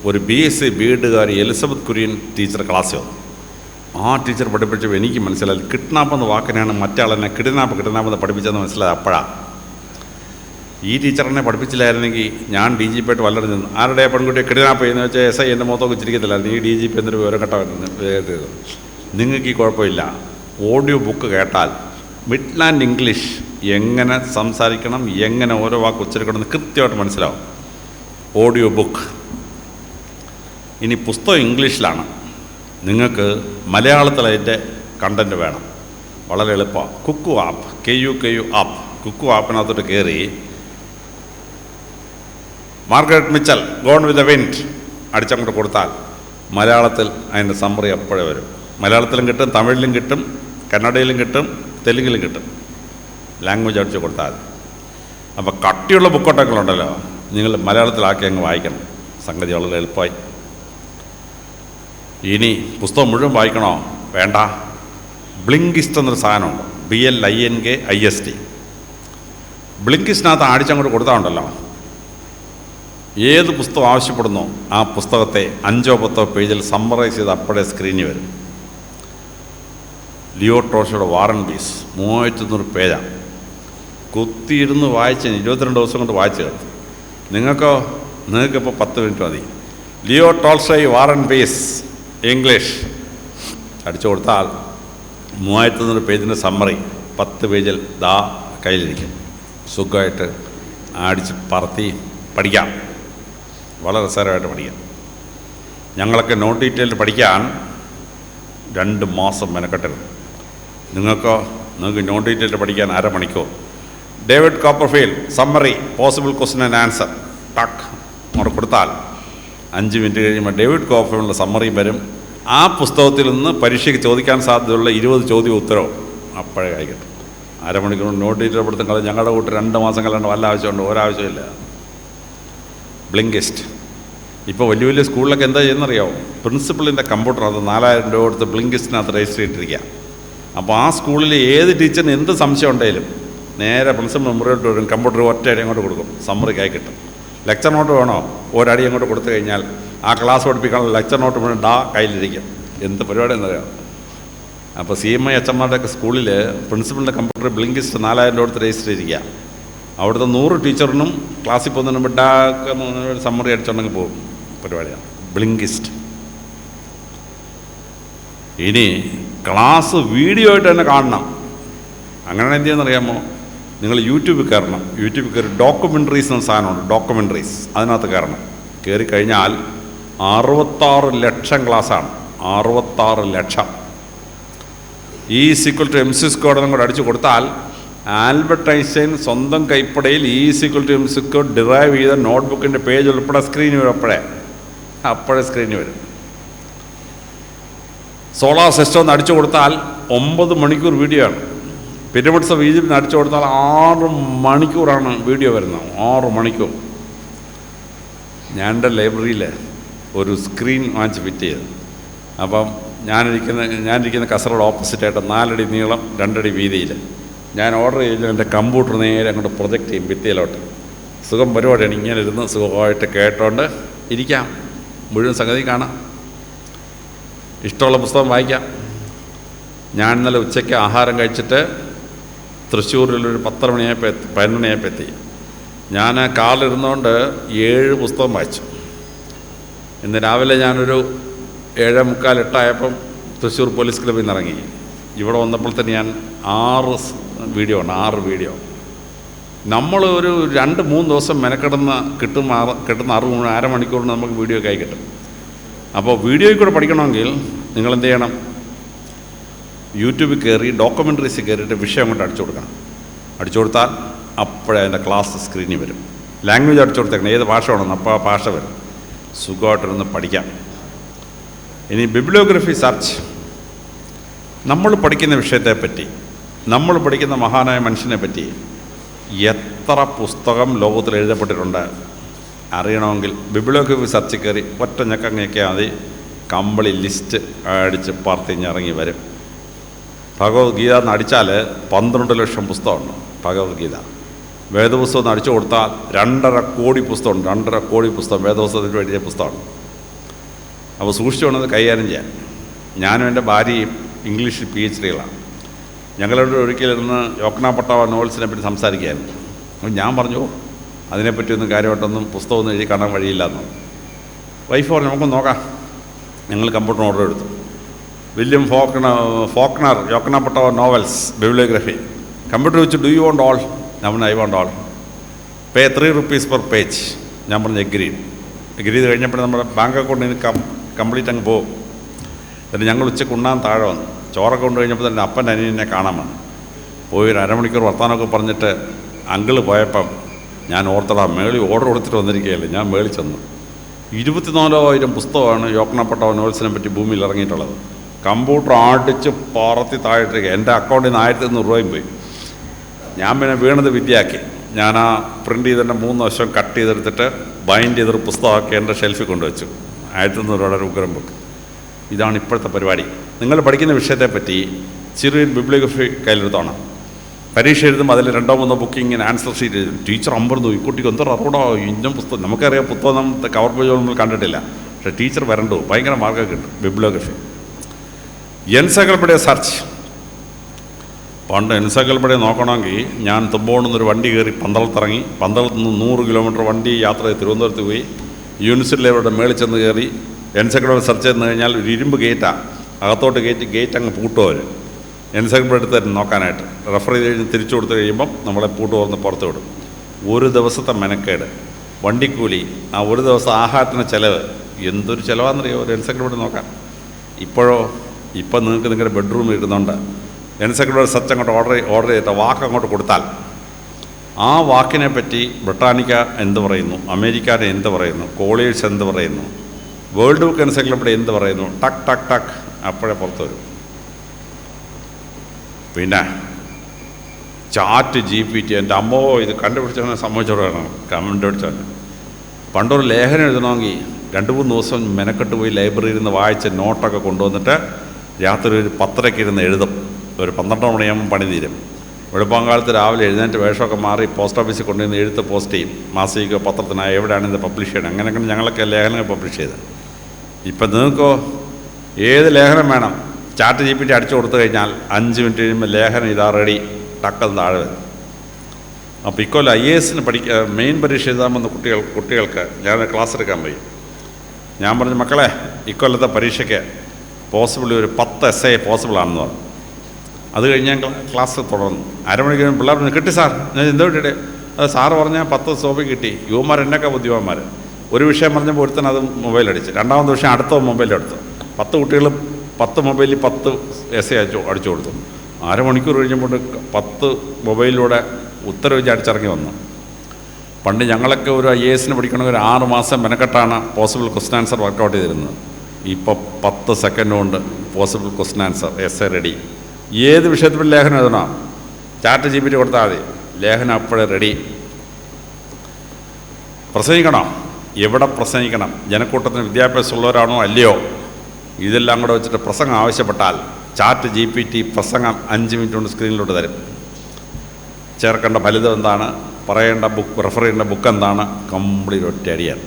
ഒരു BSc BEdകാരി എലിസബത്ത് കുര്യൻ ടീച്ചർ ക്ലാസ് വന്നു. ആ ടീച്ചർ പഠിപ്പിച്ചപ്പോൾ എനിക്ക് മനസ്സിലായി കിഡ്നാപ്പ് എന്ന വാക്കിനാണ് മറ്റാളെന്നെ കിഡിനാപ്പ് എന്ന് പഠിപ്പിച്ചതെന്ന് മനസ്സിലായി. അപ്പോഴാണ് ഈ ടീച്ചറിനെ പഠിപ്പിച്ചില്ലായിരുന്നെങ്കിൽ ഞാൻ DGP ആയിട്ട് വല്ലതും നിന്ന് ആരുടെ പെൺകുട്ടിയെ കിഡ്നാപ്പ് ചെയ്യുന്ന വെച്ചാൽ SI എൻ്റെ മുഖത്തൊക്കെ ചിരിക്കത്തില്ലായിരുന്നു. ഈ DGP എന്നൊരു വിവരം കേട്ടോ. നിങ്ങൾക്ക് ഈ കുഴപ്പമില്ല. ഓഡിയോ ബുക്ക് കേട്ടാൽ മിഡ്ലാൻഡ് ഇംഗ്ലീഷ് എങ്ങനെ സംസാരിക്കണം, എങ്ങനെ ഓരോ വാക്ക് ഉച്ചരിക്കണം എന്ന് കൃത്യമായിട്ട് മനസ്സിലാവും. Audio book. ഇനി പുസ്തകം ഇംഗ്ലീഷിലാണ്, നിങ്ങൾക്ക് മലയാളത്തിൽ അതിൻ്റെ കണ്ടൻറ്റ് വേണം. വളരെ എളുപ്പമാണ്. Kuku app, KUKU app. Kuku ആപ്പിനകത്തോട്ട് കയറി Margaret Mitchell gone with the wind അടിച്ചങ്ങോട്ട് കൊടുത്താൽ മലയാളത്തിൽ അതിൻ്റെ സമ്മറി അപ്പോഴേ വരും. മലയാളത്തിലും കിട്ടും, തമിഴിലും കിട്ടും, കന്നഡയിലും കിട്ടും, തെലുങ്കിലും കിട്ടും. ലാംഗ്വേജ് അടിച്ച് കൊടുത്താൽ. അപ്പോൾ കട്ടിയുള്ള ബുക്കോട്ടങ്ങളുണ്ടല്ലോ, നിങ്ങൾ മലയാളത്തിലാക്കി അങ്ങ് വായിക്കണം. സംഗതി വളരെ എളുപ്പമായി. ഇനി പുസ്തകം മുഴുവൻ വായിക്കണോ? വേണ്ട. ബ്ലിങ്കിസ്റ്റ് എന്നൊരു സാധനമുണ്ട്, BLINKIST. ബ്ലിങ്കിസ്റ്റിനകത്ത് അടിച്ചങ്ങോട്ട് കൊടുത്താൽ ഏത് പുസ്തകം ആവശ്യപ്പെടുന്നോ ആ പുസ്തകത്തെ 5-10 പേജിൽ സമ്മറൈസ് ചെയ്ത് അപ്പോഴേ സ്ക്രീനിൽ വരും. ലിയോ ടോൾസ്റ്റോയുടെ വാർ ആൻഡ് പീസ് 3200 പേജാണ്. കുത്തിയിരുന്ന് വായിച്ച് 22 ദിവസം കൊണ്ട് വായിച്ചു കയറി. നിങ്ങൾക്കിപ്പോൾ 10 മിനിറ്റ് മതി. Leo Tolstoy war and piece English അടിച്ചു കൊടുത്താൽ 3200 പേജിൻ്റെ സമ്മറി 10 പേജിൽ കയ്യിലിരിക്കും. സുഖമായിട്ട് അടിച്ച് പറത്തി പഠിക്കാം. വളരെ രസകരമായിട്ട് പഠിക്കാം. ഞങ്ങളൊക്കെ നോട്ട് ഡീറ്റെയിൽഡ് പഠിക്കാൻ 2 മാസം മെനക്കെട്ടരുത്. നിങ്ങൾക്ക് നോട്ട് ഡീറ്റെയിൽഡ് പഠിക്കാൻ അരമണിക്കൂർ. David Copperfield summary possible question and answer ടക്ക് അങ്ങോട്ട് കൊടുത്താൽ 5 മിനിറ്റ് കഴിയുമ്പോൾ ഡേവിഡ് കോപ്പർഫീൽഡിൻ്റെ സമ്മറിയും വരും. ആ പുസ്തകത്തിൽ നിന്ന് പരീക്ഷയ്ക്ക് ചോദിക്കാൻ സാധ്യതയുള്ള 20 ചോദ്യം ഉത്തരവും അപ്പോഴേ കഴിക്കട്ടെ. അരമണിക്കൂർ നോട്ട് ഡീറ്റെയിൽ പഠിത്തം ഞങ്ങളുടെ കൂട്ട് 2 മാസം കല്ലാണ്ട് വല്ല ആവശ്യമുണ്ട്? ഒരാവശ്യമില്ല. ബ്ലിങ്കിസ്റ്റ്. ഇപ്പോൾ വലിയ വലിയ സ്കൂളിലൊക്കെ എന്താ ചെയ്യുന്നറിയാമോ? പ്രിൻസിപ്പളിൻ്റെ കമ്പ്യൂട്ടറിനകത്ത് 4000 രൂപ കൊടുത്ത് ബ്ലിങ്കിസ്റ്റിനകത്ത് രജിസ്റ്റർ ചെയ്തിരിക്കുക. അപ്പോൾ ആ സ്കൂളിൽ ഏത് ടീച്ചറിന് എന്ത് സംശയം ഉണ്ടെങ്കിലും നേരെ പ്രിൻസിപ്പൽ മുറിയോട്ട് വരും, കമ്പ്യൂട്ടർ ഒറ്റയടി അങ്ങോട്ട് കൊടുക്കും, സമ്മറിക്കായി കിട്ടും. ലെക്ചർ നോട്ട് വേണോ? ഒരടി അങ്ങോട്ട് കൊടുത്തു കഴിഞ്ഞാൽ ആ ക്ലാസ് പഠിപ്പിക്കാനുള്ള ലെക്ചർ നോട്ട് മുഴുവൻ കയ്യിലിരിക്കും. എന്ത് പരിപാടി എന്നറിയാം. അപ്പോൾ CMI അച്ഛന്മാരുടെയൊക്കെ സ്കൂളിൽ പ്രിൻസിപ്പളിൻ്റെ കമ്പ്യൂട്ടർ ബ്ലിങ്കിസ്റ്റ് 4000 രൂപ കൊടുത്ത് രജിസ്റ്റർ ചെയ്തിരിക്കുക. അവിടുത്തെ 100 ടീച്ചറിനും ക്ലാസ്സിൽ പോകുന്നതിന് മുമ്പ് ഒരു സമ്മറി അടിച്ചുണ്ടെങ്കിൽ പോകും. പരിപാടിയാണ് ബ്ലിങ്കിസ്റ്റ്. ഇനി ക്ലാസ് വീഡിയോ ആയിട്ട് തന്നെ കാണണം. അങ്ങനെ എന്ത് ചെയ്യുന്നറിയാമോ? നിങ്ങൾ യൂട്യൂബിൽ കയറണം. യൂട്യൂബിൽ കയറി ഡോക്യുമെൻ്ററീസ് എന്ന സാധനമുണ്ട്, ഡോക്യുമെൻ്ററീസ്. അതിനകത്ത് കയറണം. കയറി കഴിഞ്ഞാൽ 66 ലക്ഷം ക്ലാസ്സാണ്. 66 ലക്ഷം. E=MC² കൂടെ അടിച്ചു കൊടുത്താൽ ആൽബർട്ട് ഐൻസ്റ്റൈൻ സ്വന്തം കൈപ്പടയിൽ E=MC² ഡിറൈവ് ചെയ്ത നോട്ട്ബുക്കിൻ്റെ പേജ് ഉൾപ്പെടെ സ്ക്രീനിൽ വരും. അപ്പോഴേ സ്ക്രീനിൽ വരും. സോളാർ സിസ്റ്റം ഒന്ന് അടിച്ചു കൊടുത്താൽ 9 മണിക്കൂർ വീഡിയോ ആണ്. പിരമിഡ്സ് ഓഫ് ഈജിപ്തിന് അടിച്ചു കൊടുത്താൽ 6 മണിക്കൂറാണ് വീഡിയോ വരുന്നത്. 6 മണിക്കൂർ. ഞാൻ എൻ്റെ ലൈബ്രറിയിൽ ഒരു സ്ക്രീൻ വാങ്ങിച്ച് ഫിറ്റ് ചെയ്ത്. അപ്പം ഞാനിരിക്കുന്ന കസറയുടെ ഓപ്പോസിറ്റായിട്ട് 4 അടി നീളം 2 അടി വീതിയിൽ ഞാൻ ഓർഡർ ചെയ്ത് എൻ്റെ കമ്പ്യൂട്ടർ നേരെ അങ്ങോട്ട് പ്രൊജക്റ്റ് ചെയ്യും ഭിത്തിയിലോട്ട്. സുഖം പരിപാടിയാണ്. ഇങ്ങനെ ഇരുന്ന് സുഖമായിട്ട് കേട്ടോണ്ട് ഇരിക്കാം. മുഴുവൻ സംഗതി കാണാം. ഇഷ്ടമുള്ള പുസ്തകം വായിക്കാം. ഞാൻ ഇന്നലെ ഉച്ചയ്ക്ക് ആഹാരം കഴിച്ചിട്ട് തൃശ്ശൂരിലൊരു 11 മണിയായപ്പോൾ എത്തി. ഞാൻ കാറിലിരുന്നുകൊണ്ട് 7 പുസ്തകം വായിച്ചു. ഇന്ന് രാവിലെ ഞാനൊരു 7:45 തൃശ്ശൂർ പോലീസ് ക്ലബ്ബിൽ നിന്ന് ഇറങ്ങി. ഇവിടെ വന്നപ്പോൾ തന്നെ ഞാൻ 6 വീഡിയോ. നമ്മൾ ഒരു 2-3 ദിവസം കിട്ടുന്ന അറിവ് അരമണിക്കൂറിന് നമുക്ക് വീഡിയോ ഒക്കെ ആയി കിട്ടും. അപ്പോൾ വീഡിയോയിൽ കൂടെ പഠിക്കണമെങ്കിൽ നിങ്ങളെന്ത് ചെയ്യണം? യൂട്യൂബിൽ കയറി ഡോക്യുമെൻ്ററീസിൽ കയറിയിട്ട് വിഷയം കൊണ്ട് അടിച്ചു കൊടുക്കണം. അടിച്ചു കൊടുത്താൽ അപ്പോഴേ അതിൻ്റെ ക്ലാസ് സ്ക്രീനിൽ വരും. ലാംഗ്വേജ് അടിച്ചു കൊടുത്തേക്കണം, ഏത് ഭാഷ വേണമെന്ന്, അപ്പോൾ ആ ഭാഷ വരും. സുഖമായിട്ടിരുന്ന് പഠിക്കാം. ഇനി ബിബ്ലിയോഗ്രഫി സെർച്ച്. നമ്മൾ പഠിക്കുന്ന വിഷയത്തെപ്പറ്റി, നമ്മൾ പഠിക്കുന്ന മഹാനായ മനുഷ്യനെ പറ്റി എത്ര പുസ്തകം ലോകത്തിൽ എഴുതപ്പെട്ടിട്ടുണ്ട് അറിയണമെങ്കിൽ ബിബ്ലിയോഗ്രഫി സെർച്ച് കയറി ഒറ്റ ഞെക്കിയാൽ മതി. കമ്പിളി ലിസ്റ്റ് അടിച്ച് പറത്തിഞ്ഞിറങ്ങി വരും. ഭഗവത്ഗീത എന്ന് അടിച്ചാൽ 12 ലക്ഷം പുസ്തകമുണ്ട് ഭഗവത്ഗീത. വേദപുസ്തകം എന്ന് അടിച്ചു കൊടുത്താൽ 2.5 കോടി പുസ്തകമുണ്ട്. 2.5 കോടി പുസ്തകം വേദപുസ്തകത്തിന് എഴുതിയ പുസ്തകമാണ്. അപ്പോൾ സൂക്ഷിച്ചു വേണത് കൈകാര്യം ചെയ്യാൻ. ഞാനും എൻ്റെ ഭാര്യയും ഇംഗ്ലീഷിൽ PhD-കളാണ്. ഞങ്ങളോട് ഒരിക്കലിരുന്ന് യോക്ന പട്ടാവ നോവൽസിനെ പറ്റി സംസാരിക്കുകയായിരുന്നു. അപ്പോൾ ഞാൻ പറഞ്ഞു അതിനെപ്പറ്റിയൊന്നും കാര്യമായിട്ടൊന്നും പുസ്തകമൊന്നും എഴുതി കാണാൻ വഴിയില്ലെന്ന്. വൈഫ് പറഞ്ഞു നമുക്ക് നോക്കാം. ഞങ്ങൾ കമ്പ്യൂട്ടർ ഓർഡർ എടുത്തു. William Faulkner Yoknapatawpha novels bibliography computer വെച്ച് ഡു യു വോണ്ട് ഓൾ? ഞാൻ പറഞ്ഞു I want all. Pay 3 rupees per page. ഞാൻ പറഞ്ഞു എഗ്രി ചെയ്ത് കഴിഞ്ഞപ്പോൾ നമ്മുടെ ബാങ്ക് അക്കൗണ്ടിൽ നിന്ന് കംപ്ലീറ്റ് അങ്ങ് പോകും. എന്നിട്ട് ഞങ്ങൾ ഉച്ചയ്ക്ക് ഉണ്ണാൻ താഴെ വന്നു. ചോറൊക്കെ കൊണ്ട് കഴിഞ്ഞപ്പോൾ തന്നെ അപ്പൻ്റെ അനിയനെ കാണാൻ വന്നു. പോയി ഒരു അരമണിക്കൂർ വർത്തമാനമൊക്കെ പറഞ്ഞിട്ട് അങ്കിള് പോയപ്പം ഞാൻ ഓർത്തടാ മേളി ഓർഡർ കൊടുത്തിട്ട് വന്നിരിക്കുകയല്ലേ. ഞാൻ മേളിൽ ചെന്നു. 24,000 പുസ്തകമാണ് യോക്നപ്പെട്ട നോവൽസിനെ പറ്റി ഭൂമിയിൽ ഇറങ്ങിയിട്ടുള്ളത്. കമ്പ്യൂട്ടർ അടിച്ച് പറത്തി താഴെട്ടിരിക്കുക. എൻ്റെ അക്കൗണ്ടിൽ നിന്ന് 1,200 രൂപയും പോയി. ഞാൻ പിന്നെ വീണത് വിദ്യയാക്കി. ഞാൻ ആ പ്രിൻ്റ് ചെയ്തതിൻ്റെ 3 വശം കട്ട് ചെയ്തെടുത്തിട്ട് ബൈൻഡ് ചെയ്തൊരു പുസ്തകമാക്കി എൻ്റെ ഷെൽഫിൽ കൊണ്ടുവച്ചു. 1,300 രൂപയുടെ ഉഗ്രം ബുക്ക്. ഇതാണ് ഇപ്പോഴത്തെ പരിപാടി. നിങ്ങൾ പഠിക്കുന്ന വിഷയത്തെപ്പറ്റി ചെറിയൊരു ബിബ്ലിയോഗ്രഫി കയ്യിലെടുത്തോണം. പരീക്ഷ എഴുതുമ്പോൾ അതിൽ 2-3 ബുക്ക് ഇങ്ങനെ ആൻസർ ഷീറ്റ് എഴുതും. ടീച്ചർ അമ്പരന്നു, ഈ കുട്ടിക്ക് എന്തോ അറിവൂടോ ഇന്നും പുസ്തകം. നമുക്കറിയാം പുസ്തകം നമ്മൾ കവർ പേജ് നമ്മൾ കണ്ടിട്ടില്ല. പക്ഷേ ടീച്ചർ വരണ്ടു ഭയങ്കര മാർക്കൊക്കെ കിട്ടും. Bibliography, encyclopedia search. പണ്ട് എൻസൈക്ലോപീഡിയ നോക്കണമെങ്കിൽ ഞാൻ തുമ്പോണെന്നൊരു വണ്ടി കയറി പന്തളത്തിറങ്ങി, പന്തളത്ത് നിന്ന് 100 കിലോമീറ്റർ വണ്ടി യാത്ര ചെയ്ത് തിരുവനന്തപുരത്ത് പോയി യൂണിവേഴ്സിറ്റിയിലവരുടെ മേളിൽ ചെന്ന് കയറി എൻസൈക്ലോപീഡിയ സെർച്ച് ചെന്ന് കഴിഞ്ഞാൽ ഒരു ഇരുമ്പ് ഗേറ്റാണ്. അകത്തോട്ട് ഗേറ്റ് അങ്ങ് പൂട്ടും അവർ. എൻസൈക്ലോപീഡിയ എടുത്ത് തരും നോക്കാനായിട്ട്. റെഫർ ചെയ്ത് കഴിഞ്ഞ് തിരിച്ചു കൊടുത്തു കഴിയുമ്പം നമ്മളെ പൂട്ട് തുറന്ന് പുറത്ത് വിടും. ഒരു ദിവസത്തെ മെനക്കേട്, വണ്ടിക്കൂലി, ആ ഒരു ദിവസം ആഹാരത്തിന് ചിലവ്. എന്തൊരു ചിലവാണെന്നറിയോ ഒരു എൻസൈക്ലോപീഡിയ നോക്കാൻ. ഇപ്പം നിങ്ങൾക്ക് നിങ്ങളുടെ ബെഡ്റൂമിൽ ഇരുന്നുണ്ട് എൻസൈക്ലോപീഡിയ സെർച്ച് അങ്ങോട്ട് ഓർഡർ ചെയ്തിട്ട് വാക്ക് അങ്ങോട്ട് കൊടുത്താൽ ആ വാക്കിനെ പറ്റി ബ്രിട്ടാനിക്ക എന്ത് പറയുന്നു, അമേരിക്കാനെ എന്ത് പറയുന്നു, കോളേഴ്സ് എന്ത് പറയുന്നു, വേൾഡ് ബുക്ക് എൻസൈക്ലോപീഡിയ എന്ത് പറയുന്നു, ടക്ക് ടക്ക് ടക്ക് അപ്പോഴേ പുറത്ത് വരും. പിന്നെ ചാറ്റ് GPT, എൻ്റെ അമ്മോ ഇത് കണ്ടുപിടിച്ചവനെ സംഭവിച്ചോടാണ് കണ്ടുപിടിച്ചവനെ. പണ്ടൊരു ലേഖനം എഴുതണമെങ്കിൽ 2-3 ദിവസം മെനക്കെട്ട് പോയി ലൈബ്രറിയിൽ നിന്ന് വായിച്ച് നോട്ടൊക്കെ കൊണ്ടുവന്നിട്ട് രാത്രി ഒരു 10:30 ഇരുന്ന് എഴുതും. ഒരു 12 മണിയാകുമ്പോൾ പണി തീരും. വെളുപ്പാങ്കാലത്ത് രാവിലെ എഴുന്നേറ്റ് വേഷമൊക്കെ മാറി പോസ്റ്റ് ഓഫീസിൽ കൊണ്ടുവന്ന് എഴുത്ത് പോസ്റ്റ് ചെയ്യും. മാസികയോ പത്രത്തിനായി എവിടെയാണ് ഇത് പബ്ലിഷ് ചെയ്യണം. അങ്ങനെയൊക്കെ ഞങ്ങളൊക്കെ ലേഖനങ്ങൾ പബ്ലിഷ് ചെയ്ത്. ഇപ്പം നിങ്ങൾക്കോ ഏത് ലേഖനം വേണം ചാറ്റ് GPT അടിച്ചു കൊടുത്തു കഴിഞ്ഞാൽ 5 മിനിറ്റ് കഴിയുമ്പോൾ ലേഖനം ഇതാ റെഡി, ടക്കൽ താഴെ വരും. അപ്പോൾ ഇക്കൊല്ലം IAS മെയിൻ പരീക്ഷ എഴുതാൻ വന്ന കുട്ടികൾക്ക് ഞാൻ ക്ലാസ് എടുക്കാൻ പോയി. ഞാൻ പറഞ്ഞു, മക്കളെ ഇക്കൊല്ലത്തെ പരീക്ഷയ്ക്ക് പോസിബിളി ഒരു 10 essay പോസിബിളാണെന്ന് പറഞ്ഞു. അത് കഴിഞ്ഞ് ഞാൻ ക്ലാസ് തുടർന്നു. അരമണിക്കൂർ പിള്ളേർ പറഞ്ഞു, കിട്ടി സാർ. ഞാൻ എന്തോ കിട്ടിയിട്ട്? അത് സാറ് പറഞ്ഞാൽ 10 സോപ്പ് കിട്ടി. യുവമാർ എന്നൊക്കെ ബുദ്ധിമാന്മാർ. ഒരു വിഷയം പറഞ്ഞപ്പോൾ ഒരുത്തൻ അത് മൊബൈലടിച്ച്, രണ്ടാമത്തെ വിഷയം അടുത്ത മൊബൈലെടുത്തു. 10 കുട്ടികൾ 10 മൊബൈലിൽ 10 essay അടിച്ചു കൊടുത്തു. അരമണിക്കൂർ കഴിഞ്ഞപ്പോൾ 10 മൊബൈലിലൂടെ ഉത്തരം വെച്ച് അടിച്ചിറങ്ങി വന്നു. പണ്ട് ഞങ്ങളൊക്കെ ഒരു IAS പഠിക്കണമെങ്കിൽ ഒരു 6 മാസം മെനക്കെട്ടാണ് പോസിബിൾ ക്വസ്റ്റൻ ആൻസർ വർക്കൗട്ട് ചെയ്തിരുന്നത്. ഇപ്പോൾ 10 സെക്കൻഡ് കൊണ്ട് possible question answer essay ready. ഏത് വിഷയത്തിൽ ലേഖനം എഴുതണം ചാറ്റ് GPT കൊടുത്താൽ മതി, ലേഖനം അപ്പോഴേ റെഡി. പ്രസംഗിക്കണോ? എവിടെ പ്രസംഗിക്കണം? ജനക്കൂട്ടത്തിന് വിദ്യാഭ്യാസമുള്ളവരാണോ അല്ലയോ? ഇതെല്ലാം കൂടെ വെച്ചിട്ട് പ്രസംഗം ആവശ്യപ്പെട്ടാൽ ചാറ്റ് GPT പ്രസംഗം 5 മിനിറ്റ് കൊണ്ട് സ്ക്രീനിലോട്ട് തരും. ചേർക്കേണ്ട ഫലിതം എന്താണ്, പറയേണ്ട ബുക്ക്, റെഫർ ചെയ്യേണ്ട ബുക്ക് എന്താണ്, കംപ്ലീറ്റ് ഒറ്റ അടിയാണ്.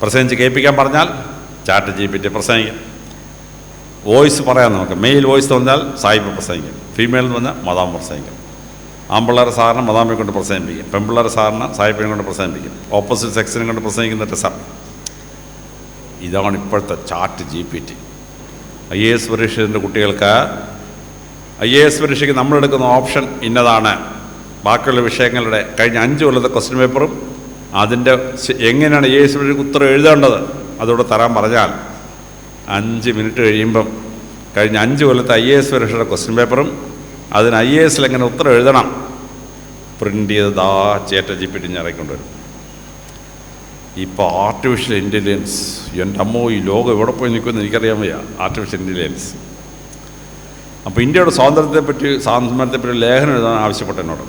പ്രസംഗിച്ച് കേൾപ്പിക്കാൻ പറഞ്ഞാൽ ചാറ്റ് GPT പ്രസംഗിക്കും. വോയിസ് പറയാം നമുക്ക്. മെയിൽ വോയിസ് എന്ന് പറഞ്ഞാൽ സായിപ്പ് പ്രസംഗിക്കും. ഫീമെയിൽ എന്ന് പറഞ്ഞാൽ മദാം പ്രസംഗിക്കും. ആൺപിള്ളേരെ സാറിന് മദാമിനെ കൊണ്ട് പ്രസംഗിപ്പിക്കും. പെൺപിള്ളേരെ സാറിന് സായിപ്പിനെ കൊണ്ട് പ്രസംഗിപ്പിക്കും. ഓപ്പോസിറ്റ് സെക്സിനെ കൊണ്ട് പ്രസംഗിക്കുന്ന ടെസം. ഇതാണ് ഇപ്പോഴത്തെ ചാറ്റ് GPT. IAS പരീക്ഷയുടെ കുട്ടികൾക്ക് IAS പരീക്ഷയ്ക്ക് നമ്മളെടുക്കുന്ന ഓപ്ഷൻ ഇന്നതാണ്. ബാക്കിയുള്ള വിഷയങ്ങളുടെ കഴിഞ്ഞ 5 കൊല്ലത്തെ ക്വസ്റ്റ്യൻ പേപ്പറും അതിൻ്റെ എങ്ങനെയാണ് IAS പരീക്ഷയ്ക്ക് ഉത്തരം എഴുതേണ്ടത് അതോടെ തരാൻ പറഞ്ഞാൽ 5 മിനിറ്റ് കഴിയുമ്പം കഴിഞ്ഞ 5 കൊല്ലത്തെ IAS പരീക്ഷയുടെ ക്വസ്റ്റ്യൻ പേപ്പറും അതിന് IASൽ എങ്ങനെ ഉത്തരം എഴുതണം പ്രിൻ്റ് ചെയ്ത് ചാറ്റ് GPT ഇറക്കിക്കൊണ്ടുവരും. ഇപ്പോൾ ആർട്ടിഫിഷ്യൽ ഇൻ്റലിജൻസ്, എൻ്റെ അമ്മോ ഈ ലോകം എവിടെ പോയി നിൽക്കുമെന്ന് എനിക്കറിയാൻ വയ്യ. Artificial intelligence. അപ്പോൾ ഇന്ത്യയുടെ സ്വാതന്ത്ര്യത്തെപ്പറ്റി ലേഖനം എഴുതാൻ ആവശ്യപ്പെട്ടു എന്നോട്.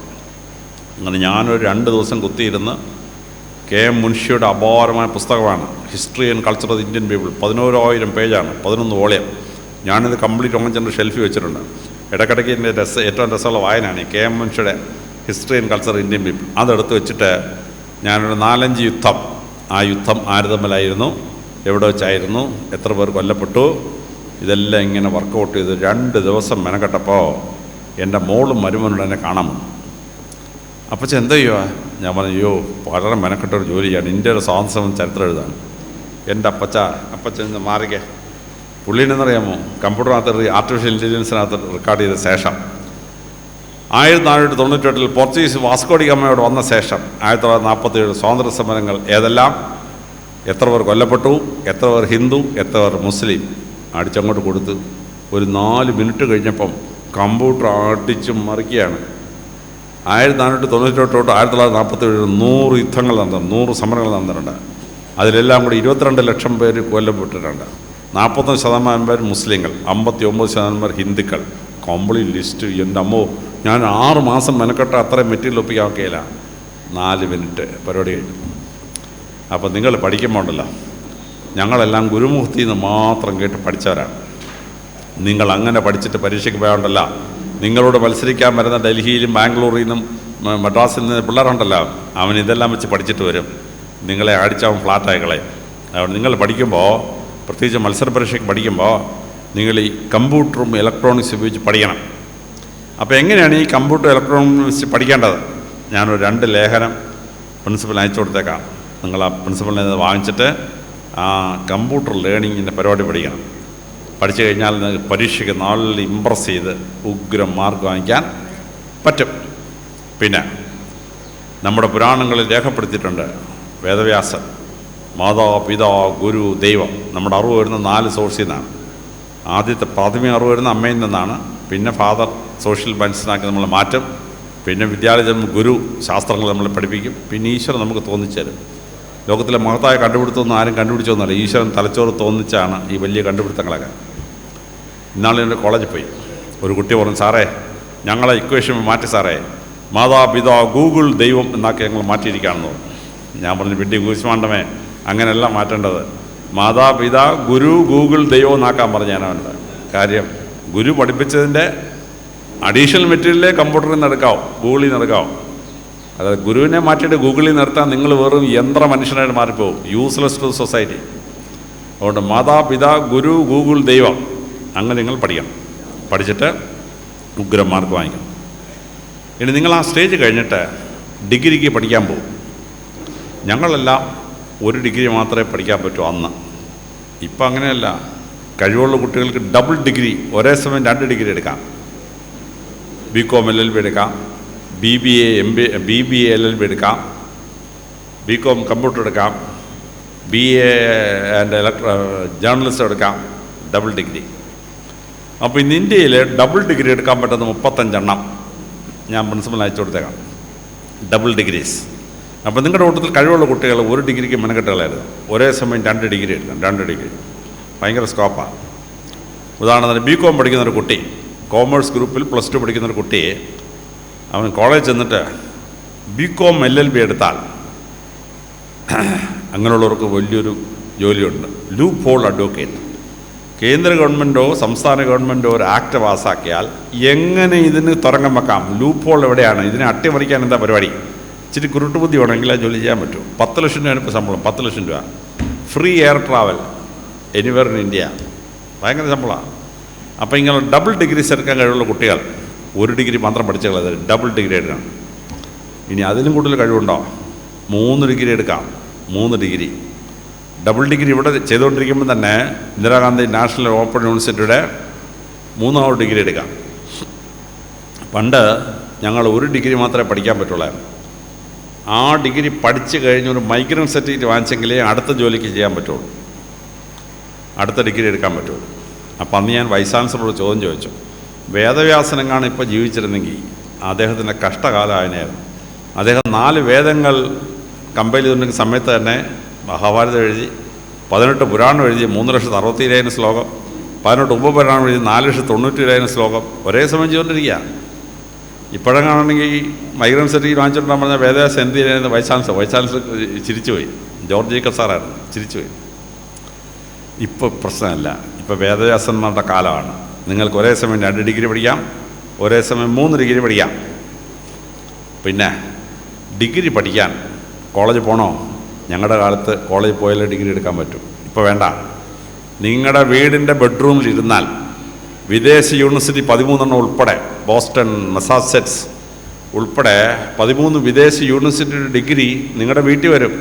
അങ്ങനെ ഞാനൊരു 2 ദിവസം കുത്തിയിരുന്ന് KM മുൻഷിയുടെ അപാരമായ പുസ്തകമാണ് history and culture of Indian people. 11,000 പേജാണ്, 11 വോളിയം. ഞാനിത് കംപ്ലീറ്റ് ഒങ്ങച്ചൻ്റെ ഷെൽഫിൽ വെച്ചിട്ടുണ്ട്. ഇടയ്ക്കിടയ്ക്ക് എൻ്റെ ഏറ്റവും രസമുള്ള വായനയാണ് KM മുൻഷിയുടെ history and culture of Indian people. അതെടുത്ത് വെച്ചിട്ട് ഞാനൊരു 4-5 യുദ്ധം, ആ യുദ്ധം ആര് തമ്മിലായിരുന്നു, എവിടെ വെച്ചായിരുന്നു, എത്ര പേർ കൊല്ലപ്പെട്ടു, ഇതെല്ലാം ഇങ്ങനെ വർക്കൗട്ട് ചെയ്ത് 2 ദിവസം മെനക്കെട്ടപ്പോൾ എൻ്റെ മോളും മരുമനോട് എന്നെ കാണാൻ വന്നു. അപ്പച്ച എന്താ ചെയ്യുക? ഞാൻ പറഞ്ഞു, അയ്യോ വളരെ മെനക്കെട്ടൊരു ജോലിയാണ്, ഇന്ത്യയുടെ സ്വാതന്ത്ര്യം ചരിത്രം എഴുതാണ്. എൻ്റെ അപ്പച്ചൻ മാറിക്കേ. പുള്ളീനെന്നറിയാമോ, കമ്പ്യൂട്ടറിനകത്ത് ആർട്ടിഫിഷ്യൽ ഇൻ്റലിജൻസിനകത്ത് റെക്കോർഡ് ചെയ്ത ശേഷം 1498 പോർച്ചുഗീസ് വാസ്കോഡി ഗാമയോട് വന്ന ശേഷം 1947 സ്വാതന്ത്ര്യ സമരങ്ങൾ ഏതെല്ലാം, എത്ര പേർ കൊല്ലപ്പെട്ടു, എത്ര പേർ ഹിന്ദു, എത്ര പേർ മുസ്ലിം അടിച്ചങ്ങോട്ട് കൊടുത്ത് ഒരു 4 മിനിറ്റ് കഴിഞ്ഞപ്പം കമ്പ്യൂട്ടർ അടിച്ച് മറിക്കുകയാണ്. 1498 തൊട്ട് 1947 100 യുദ്ധങ്ങൾ നടന്നു, 100 സമരങ്ങൾ നടന്നിട്ടുണ്ട്. അതിലെല്ലാം കൂടി 22 ലക്ഷം പേര് കൊല്ലപ്പെട്ടിട്ടുണ്ട്. 41% പേർ മുസ്ലിങ്ങൾ, 59% പേർ ഹിന്ദുക്കൾ. Complete list. എൻ്റെ അമ്മോ, ഞാൻ 6 മാസം മെനക്കെട്ട അത്രയും മെറ്റീരിയൽ ഒപ്പിക്കാൻ ഒക്കെയില്ല. 4 മിനിറ്റ് പരിപാടി കഴിഞ്ഞു. അപ്പോൾ നിങ്ങൾ പഠിക്കുമ്പോൾ ഉണ്ടല്ലോ, ഞങ്ങളെല്ലാം ഗുരുമുഖത്തിൽ നിന്ന് മാത്രം കേട്ട് പഠിച്ചവരാണ്. നിങ്ങൾ അങ്ങനെ പഠിച്ചിട്ട് പരീക്ഷയ്ക്ക് പോയാണ്ടല്ല, നിങ്ങളോട് മത്സരിക്കാൻ വരുന്ന ഡൽഹിയിലും ബാംഗ്ലൂരിൽ നിന്നും മദ്രാസിൽ നിന്ന് പിള്ളേരുണ്ടല്ലോ, അവൻ ഇതെല്ലാം വെച്ച് പഠിച്ചിട്ട് വരും. നിങ്ങളെ അടിച്ചവൻ ഫ്ലാറ്റായി കളയും. അതുകൊണ്ട് നിങ്ങൾ പഠിക്കുമ്പോൾ, പ്രത്യേകിച്ച് മത്സര പരീക്ഷയ്ക്ക് പഠിക്കുമ്പോൾ, നിങ്ങൾ ഈ കമ്പ്യൂട്ടറും ഇലക്ട്രോണിക്സ് ഉപയോഗിച്ച് പഠിക്കണം. അപ്പോൾ എങ്ങനെയാണ് ഈ കമ്പ്യൂട്ടർ ഇലക്ട്രോണിക്സ് പഠിക്കേണ്ടത്? ഞാനൊരു 2 ലേഖനം പ്രിൻസിപ്പൽ അയച്ചു കൊടുത്തേക്കാം. നിങ്ങൾ ആ പ്രിൻസിപ്പലിനെ വാങ്ങിച്ചിട്ട് ആ കമ്പ്യൂട്ടർ ലേണിങ്ങിൻ്റെ പരിപാടി പഠിക്കണം. പഠിച്ചു കഴിഞ്ഞാൽ നിങ്ങൾക്ക് പരീക്ഷയ്ക്ക് നല്ല ഇമ്പ്രസ് ചെയ്ത് ഉഗ്രം മാർക്ക് വാങ്ങിക്കാൻ പറ്റും. പിന്നെ നമ്മുടെ പുരാണങ്ങളിൽ രേഖപ്പെടുത്തിയിട്ടുണ്ട്, വേദവ്യാസൻ, മാതാ, പിതാ, ഗുരു, ദൈവം. നമ്മുടെ അറിവ് വരുന്ന 4 സോഴ്സിൽ നിന്നാണ്. ആദ്യത്തെ പ്രാഥമിക അറിവ് വരുന്ന അമ്മയിൽ നിന്നാണ്. പിന്നെ ഫാദർ സോഷ്യൽ മനസ്സിലാക്കി നമ്മൾ മാറ്റും. പിന്നെ വിദ്യാലയം ഗുരു ശാസ്ത്രങ്ങൾ നമ്മളെ പഠിപ്പിക്കും. പിന്നെ ഈശ്വരൻ നമുക്ക് തോന്നിച്ചേരും. ലോകത്തിലെ മഹത്തായ കണ്ടുപിടുത്തമൊന്നും ആരും കണ്ടുപിടിച്ചൊന്നുമല്ല, ഈശ്വരൻ തലച്ചോറ് തോന്നിച്ചാണ് ഈ വലിയ കണ്ടുപിടുത്തങ്ങളൊക്കെ. ഇന്നാളെ എൻ്റെ കോളേജിൽ പോയി, ഒരു കുട്ടി പറഞ്ഞു, സാറേ ഞങ്ങളെ ഇക്വേഷൻ മാറ്റി സാറേ, മാതാപിതാ ഗൂഗിൾ ദൈവം എന്നൊക്കെ ഞങ്ങൾ മാറ്റിയിരിക്കുകയാണെന്ന് പറഞ്ഞു. ഞാൻ പറഞ്ഞു, വിഡ്ഢി കൂശ്മാണ്ടമേ, അങ്ങനെയല്ല മാറ്റേണ്ടത്, മാതാപിതാ ഗുരു ഗൂഗിൾ ദൈവം എന്നാക്കാൻ പറഞ്ഞു. ഞാൻ അവൻ്റെ കാര്യം, ഗുരു പഠിപ്പിച്ചതിൻ്റെ അഡീഷണൽ മെറ്റീരിയലേ കമ്പ്യൂട്ടറിൽ നിന്ന് എടുക്കാവും, ഗൂഗിളിൽ നിന്ന് എടുക്കാവും. അതായത് ഗുരുവിനെ മാറ്റിയിട്ട് ഗൂഗിളിൽ നിർത്താൻ നിങ്ങൾ വെറും യന്ത്ര മനുഷ്യനായിട്ട് മാറിപ്പോവും, യൂസ്ലെസ് ടു സൊസൈറ്റി. അതുകൊണ്ട് മാതാപിതാ ഗുരു ഗൂഗിൾ ദൈവം അങ്ങനെ നിങ്ങൾ പഠിക്കണം. പഠിച്ചിട്ട് ഉഗ്രം മാർക്ക് വാങ്ങിക്കണം. ഇനി നിങ്ങൾ ആ സ്റ്റേജ് കഴിഞ്ഞിട്ട് ഡിഗ്രിക്ക് പഠിക്കാൻ പോകും. ഞങ്ങളെല്ലാം ഒരു ഡിഗ്രി മാത്രമേ പഠിക്കാൻ പറ്റൂ അന്ന്. ഇപ്പം അങ്ങനെയല്ല, കഴിവുള്ള കുട്ടികൾക്ക് ഡബിൾ ഡിഗ്രി ഒരേ സമയം 2 ഡിഗ്രി എടുക്കാം. BCom LLB എടുക്കാം, BBA BBA LLB എടുക്കാം, BCom കമ്പ്യൂട്ടർ എടുക്കാം, BA ആൻഡ് ജേർണലിസം എടുക്കാം, ഡബിൾ ഡിഗ്രി. അപ്പോൾ ഇന്ന് ഇന്ത്യയിൽ ഡബിൾ ഡിഗ്രി എടുക്കാൻ പറ്റുന്ന 35 എണ്ണം ഞാൻ പ്രിൻസിപ്പൽ അയച്ചു കൊടുത്തേക്കാം, ഡബിൾ ഡിഗ്രീസ്. അപ്പോൾ നിങ്ങളുടെ കൂട്ടത്തിൽ കഴിവുള്ള കുട്ടികൾ 1 ഡിഗ്രിക്ക് മെനക്കെട്ടുകളായിരുന്നു, ഒരേ സമയം 2 ഡിഗ്രി എടുക്കാം. 2 ഡിഗ്രി ഭയങ്കര സ്കോപ്പാണ്. ഉദാഹരണത്തിന് BCom പഠിക്കുന്നൊരു കുട്ടി, കോമേഴ്സ് ഗ്രൂപ്പിൽ +2 പഠിക്കുന്നൊരു കുട്ടിയെ അവൻ കോളേജ് ചെന്നിട്ട് BCom LLB എടുത്താൽ അങ്ങനെയുള്ളവർക്ക് വലിയൊരു ജോലിയുണ്ട്, ലൂപ്പ് ഹോൾ അഡ്വക്കേറ്റ്. കേന്ദ്ര ഗവൺമെൻറ്റോ സംസ്ഥാന ഗവൺമെൻറ്റോ ഒരു ആക്ട് പാസ്സാക്കിയാൽ എങ്ങനെ ഇതിന് തുറങ്കം വെക്കാം, ലൂപ്പ് ഹോൾ എവിടെയാണ്, ഇതിനെ അട്ടിമറിക്കാൻ എന്താ പരിപാടി, ഇച്ചിരി കുരുട്ടുബുദ്ധി വേണമെങ്കിൽ ആ ജോലി ചെയ്യാൻ പറ്റും. 10 ലക്ഷം രൂപയാണ് ഇപ്പോൾ ശമ്പളം, 10 ലക്ഷം രൂപ, free air travel anywhere in India, ഭയങ്കര ശമ്പളമാണ്. അപ്പോൾ ഇങ്ങനെ ഡബിൾ ഡിഗ്രീസ് എടുക്കാൻ കഴിവുള്ള കുട്ടികൾ 1 ഡിഗ്രി മാത്രം പഠിച്ചാൽ ഡബിൾ ഡിഗ്രി എടുക്കണം. ഇനി അതിലും കൂടുതൽ കഴിവുണ്ടോ, 3 ഡിഗ്രി എടുക്കാം. 3 ഡിഗ്രി ഡബിൾ ഡിഗ്രി ഇവിടെ ചെയ്തുകൊണ്ടിരിക്കുമ്പോൾ തന്നെ ഇന്ദിരാഗാന്ധി നാഷണൽ ഓപ്പൺ യൂണിവേഴ്സിറ്റിയുടെ 3ാമത് ഡിഗ്രി എടുക്കാം. പണ്ട് ഞങ്ങൾ 1 ഡിഗ്രി മാത്രമേ പഠിക്കാൻ പറ്റുള്ളായിരുന്നു. ആ ഡിഗ്രി പഠിച്ചു കഴിഞ്ഞ് ഒരു മൈഗ്രൻ്റ് സർട്ടിഫിക്കറ്റ് വാങ്ങിച്ചെങ്കിലേ അടുത്ത ജോലിക്ക് ചെയ്യാൻ പറ്റുള്ളൂ, അടുത്ത ഡിഗ്രി എടുക്കാൻ പറ്റുള്ളൂ. അപ്പം അന്ന് ഞാൻ വൈസ് ചാൻസലറോട് ചോദ്യം ചോദിച്ചു, വേദവ്യാസനെങ്ങാണ് ഇപ്പോൾ ജീവിച്ചിരുന്നെങ്കിൽ അദ്ദേഹത്തിൻ്റെ കഷ്ടകാലമായിരുന്നു. അദ്ദേഹം 4 വേദങ്ങൾ കമ്പൈൽ ചെയ്തിട്ടുണ്ടെങ്കിൽ സമയത്ത് തന്നെ മഹാഭാരതം എഴുതി, 18 പുരാണം എഴുതി, 3,67,000 ശ്ലോകം, 18 ഉപപുരാണം എഴുതി, 4,97,000 ശ്ലോകം ഒരേ സമയം ചെയ്തുകൊണ്ടിരിക്കുക. ഇപ്പോഴെങ്ങാണെങ്കിൽ മൈഗ്രൻ്റ് സർട്ടിഫിക്കറ്റ് വാങ്ങിച്ചിട്ടുണ്ടാകും പറഞ്ഞാൽ വേദവ്യാസം എന്ത് ചെയ്യുന്നത് വൈസ് ചാൻസലർ ചിരിച്ചുപോയി, ജോർജ് ജേക്കബ് സാറായിരുന്നു, ചിരിച്ചുപോയി. ഇപ്പോൾ പ്രശ്നമല്ല, ഇപ്പോൾ വേദവ്യാസന്മാരുടെ കാലമാണ്. നിങ്ങൾക്ക് ഒരേ സമയം 2 ഡിഗ്രി പഠിക്കാം, ഒരേ സമയം 3 ഡിഗ്രി പഠിക്കാം. പിന്നെ ഡിഗ്രി പഠിക്കാൻ കോളേജിൽ പോകണോ? ഞങ്ങളുടെ കാലത്ത് കോളേജിൽ പോയാലേ ഡിഗ്രി എടുക്കാൻ പറ്റും, ഇപ്പോൾ വേണ്ട. നിങ്ങളുടെ വീടിൻ്റെ ബെഡ്റൂമിലിരുന്നാൽ വിദേശ യൂണിവേഴ്സിറ്റി 13 ഉൾപ്പെടെ, ബോസ്റ്റൺ, മസാച്യുസെറ്റ്സ് ഉൾപ്പെടെ 13 വിദേശ യൂണിവേഴ്സിറ്റിയുടെ ഡിഗ്രി നിങ്ങളുടെ വീട്ടിൽ വരും.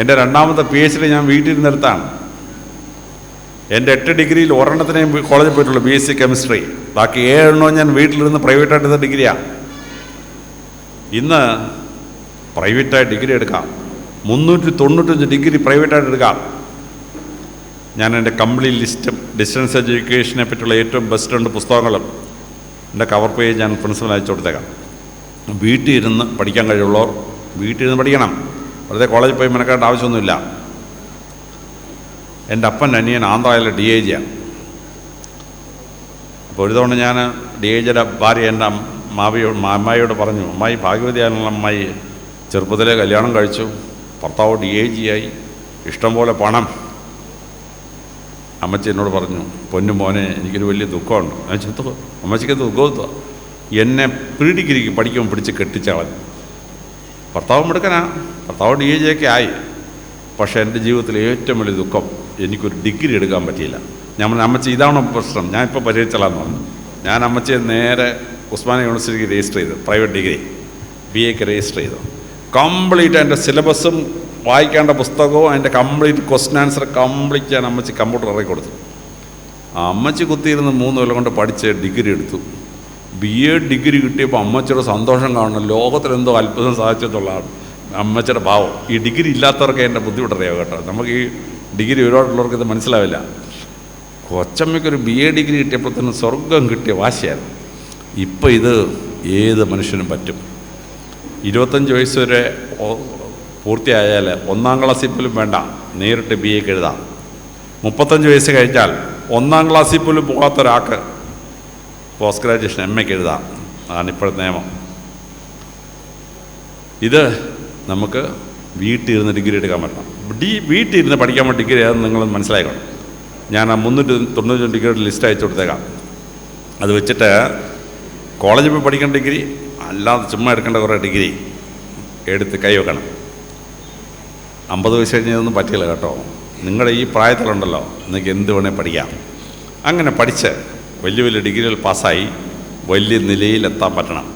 എൻ്റെ 2ാമത്തെ PhD ഞാൻ വീട്ടിൽ നിന്നെടുത്താണ്. എൻ്റെ 8 ഡിഗ്രിയിൽ ഒരെണ്ണത്തിനെയും കോളേജിൽ പോയിട്ടുള്ളൂ, BSc കെമിസ്ട്രി. ബാക്കി 7 എണ്ണവും ഞാൻ വീട്ടിലിരുന്ന് പ്രൈവറ്റായിട്ട് എടുത്ത ഡിഗ്രിയാണ്. ഇന്ന് പ്രൈവറ്റായി ഡിഗ്രി എടുക്കാം, 395 ഡിഗ്രി പ്രൈവറ്റായിട്ട് എടുക്കാം. ഞാൻ എൻ്റെ കംപ്ലീറ്റ് ലിസ്റ്റും ഡിസ്റ്റൻസ് എഡ്യൂക്കേഷനെ പറ്റിയുള്ള ഏറ്റവും ബെസ്റ്റ് 2 പുസ്തകങ്ങളും എൻ്റെ കവർ പേജ് ഞാൻ പ്രിൻസിപ്പൽ അയച്ചു കൊടുത്തേക്കാം. വീട്ടിൽ ഇരുന്ന് പഠിക്കാൻ കഴിയുള്ളവർ വീട്ടിൽ ഇരുന്ന് പഠിക്കണം, വെറുതെ കോളേജിൽ പോയി മെനക്കേണ്ട ആവശ്യമൊന്നുമില്ല. എൻ്റെ അപ്പൻ്റെ അനിയൻ ആന്ധ്രയിലെ DIG. അപ്പോൾ ഒരു തവണ ഞാൻ DIGയുടെ ഭാര്യ എൻ്റെ അമ്മായിയോട് പറഞ്ഞു, അമ്മായി ഭാഗ്യവതിയാനുള്ള അമ്മായി ചെറുപ്പത്തിലെ കല്യാണം കഴിച്ചു, ഭർത്താവ് DIG ആയി, ഇഷ്ടംപോലെ പണം. അമ്മച്ചി എന്നോട് പറഞ്ഞു, പൊന്നു മോനെ എനിക്കൊരു വലിയ ദുഃഖമുണ്ട്. ഞാൻ ചെത്തു, അമ്മച്ചിക്ക് ദുഃഖമെത്തുക, എന്നെ പ്രീ ഡിഗ്രിക്ക് പഠിക്കുമ്പോൾ പിടിച്ച് കെട്ടിച്ചവൻ. ഭർത്താവും എടുക്കനാ, ഭർത്താവ് DIG ഒക്കെ ആയി. പക്ഷേ എൻ്റെ ജീവിതത്തിലെ ഏറ്റവും വലിയ ദുഃഖം, എനിക്കൊരു ഡിഗ്രി എടുക്കാൻ പറ്റിയില്ല. ഞാൻ പറഞ്ഞു, അമ്മച്ചി ഇതാണ് പ്രശ്നം, ഞാനിപ്പോൾ പരിഹരിച്ചലാന്ന് പറഞ്ഞു. ഞാൻ അമ്മച്ചിയെ നേരെ ഉസ്മാനിയ യൂണിവേഴ്സിറ്റിക്ക് രജിസ്റ്റർ ചെയ്തു, പ്രൈവറ്റ് ഡിഗ്രി BAക്ക് രജിസ്റ്റർ ചെയ്തു. കംപ്ലീറ്റ് എൻ്റെ സിലബസും വായിക്കേണ്ട പുസ്തകവും അതിൻ്റെ കംപ്ലീറ്റ് ക്വസ്റ്റ്യൻ ആൻസർ കംപ്ലീറ്റ് ഞാൻ അമ്മച്ചി കമ്പ്യൂട്ടർ ഇറക്കി കൊടുത്തു. ആ അമ്മച്ചി കുത്തിയിരുന്ന് 3 കൊല്ലം കൊണ്ട് പഠിച്ച് ഡിഗ്രി എടുത്തു. BA ഡിഗ്രി കിട്ടിയപ്പോൾ അമ്മച്ചിയുടെ സന്തോഷം കാണണം, ലോകത്തിലെന്തോ അത്ഭുതം സാധിച്ചെന്നുള്ളതാണ് അമ്മച്ചിയുടെ ഭാവം. ഈ ഡിഗ്രി ഇല്ലാത്തവർക്ക് എൻ്റെ ബുദ്ധിമുട്ടറിയാവും കേട്ടോ. നമുക്ക് ഈ ഡിഗ്രി ഒരുപാടുള്ളവർക്ക് ഇത് മനസ്സിലാവില്ല. കൊച്ചമ്മയ്ക്കൊരു BA ഡിഗ്രി കിട്ടിയപ്പോൾ തന്നെ സ്വർഗം കിട്ടിയ വാശിയായിരുന്നു. ഇപ്പം ഇത് ഏത് മനുഷ്യനും പറ്റും. 25 വയസ്സ് വരെ പൂർത്തിയായാൽ 1-ാം ക്ലാസ്സിൽ പോലും വേണ്ട, നേരിട്ട് BAക്ക് എഴുതാം. 35 വയസ്സ് കഴിഞ്ഞാൽ 1-ാം ക്ലാസ്സിൽ പോലും പോകാത്തൊരാൾക്ക് പോസ്റ്റ് ഗ്രാജുവേഷൻ MAക്ക് എഴുതാം. അതാണ് ഇപ്പോഴത്തെ നിയമം. ഇത് നമുക്ക് വീട്ടിൽ ഇരുന്ന് ഡിഗ്രി എടുക്കാൻ പറ്റണം. വീട്ടിൽ ഇരുന്ന് പഠിക്കാൻ വേണ്ടി ഡിഗ്രി ഏതെന്ന് നിങ്ങൾ മനസ്സിലാക്കണം. ഞാൻ ആ 395 ഡിഗ്രിയുടെ ലിസ്റ്റ് അയച്ചു കൊടുത്തേക്കാം. അത് വെച്ചിട്ട് കോളേജിൽ പോയി പഠിക്കേണ്ട ഡിഗ്രി അല്ലാതെ ചുമ്മാ എടുക്കേണ്ട കുറേ ഡിഗ്രി എടുത്ത് കൈവെക്കണം. 50 വയസ്സ് കഴിഞ്ഞതൊന്നും പറ്റില്ല കേട്ടോ. നിങ്ങളുടെ ഈ പ്രായത്തിലുണ്ടല്ലോ, നിങ്ങൾക്ക് എന്ത് വേണേൽ പഠിക്കാം. അങ്ങനെ പഠിച്ച് വലിയ വലിയ ഡിഗ്രികൾ പാസ്സായി വലിയ നിലയിലെത്താൻ പറ്റണം.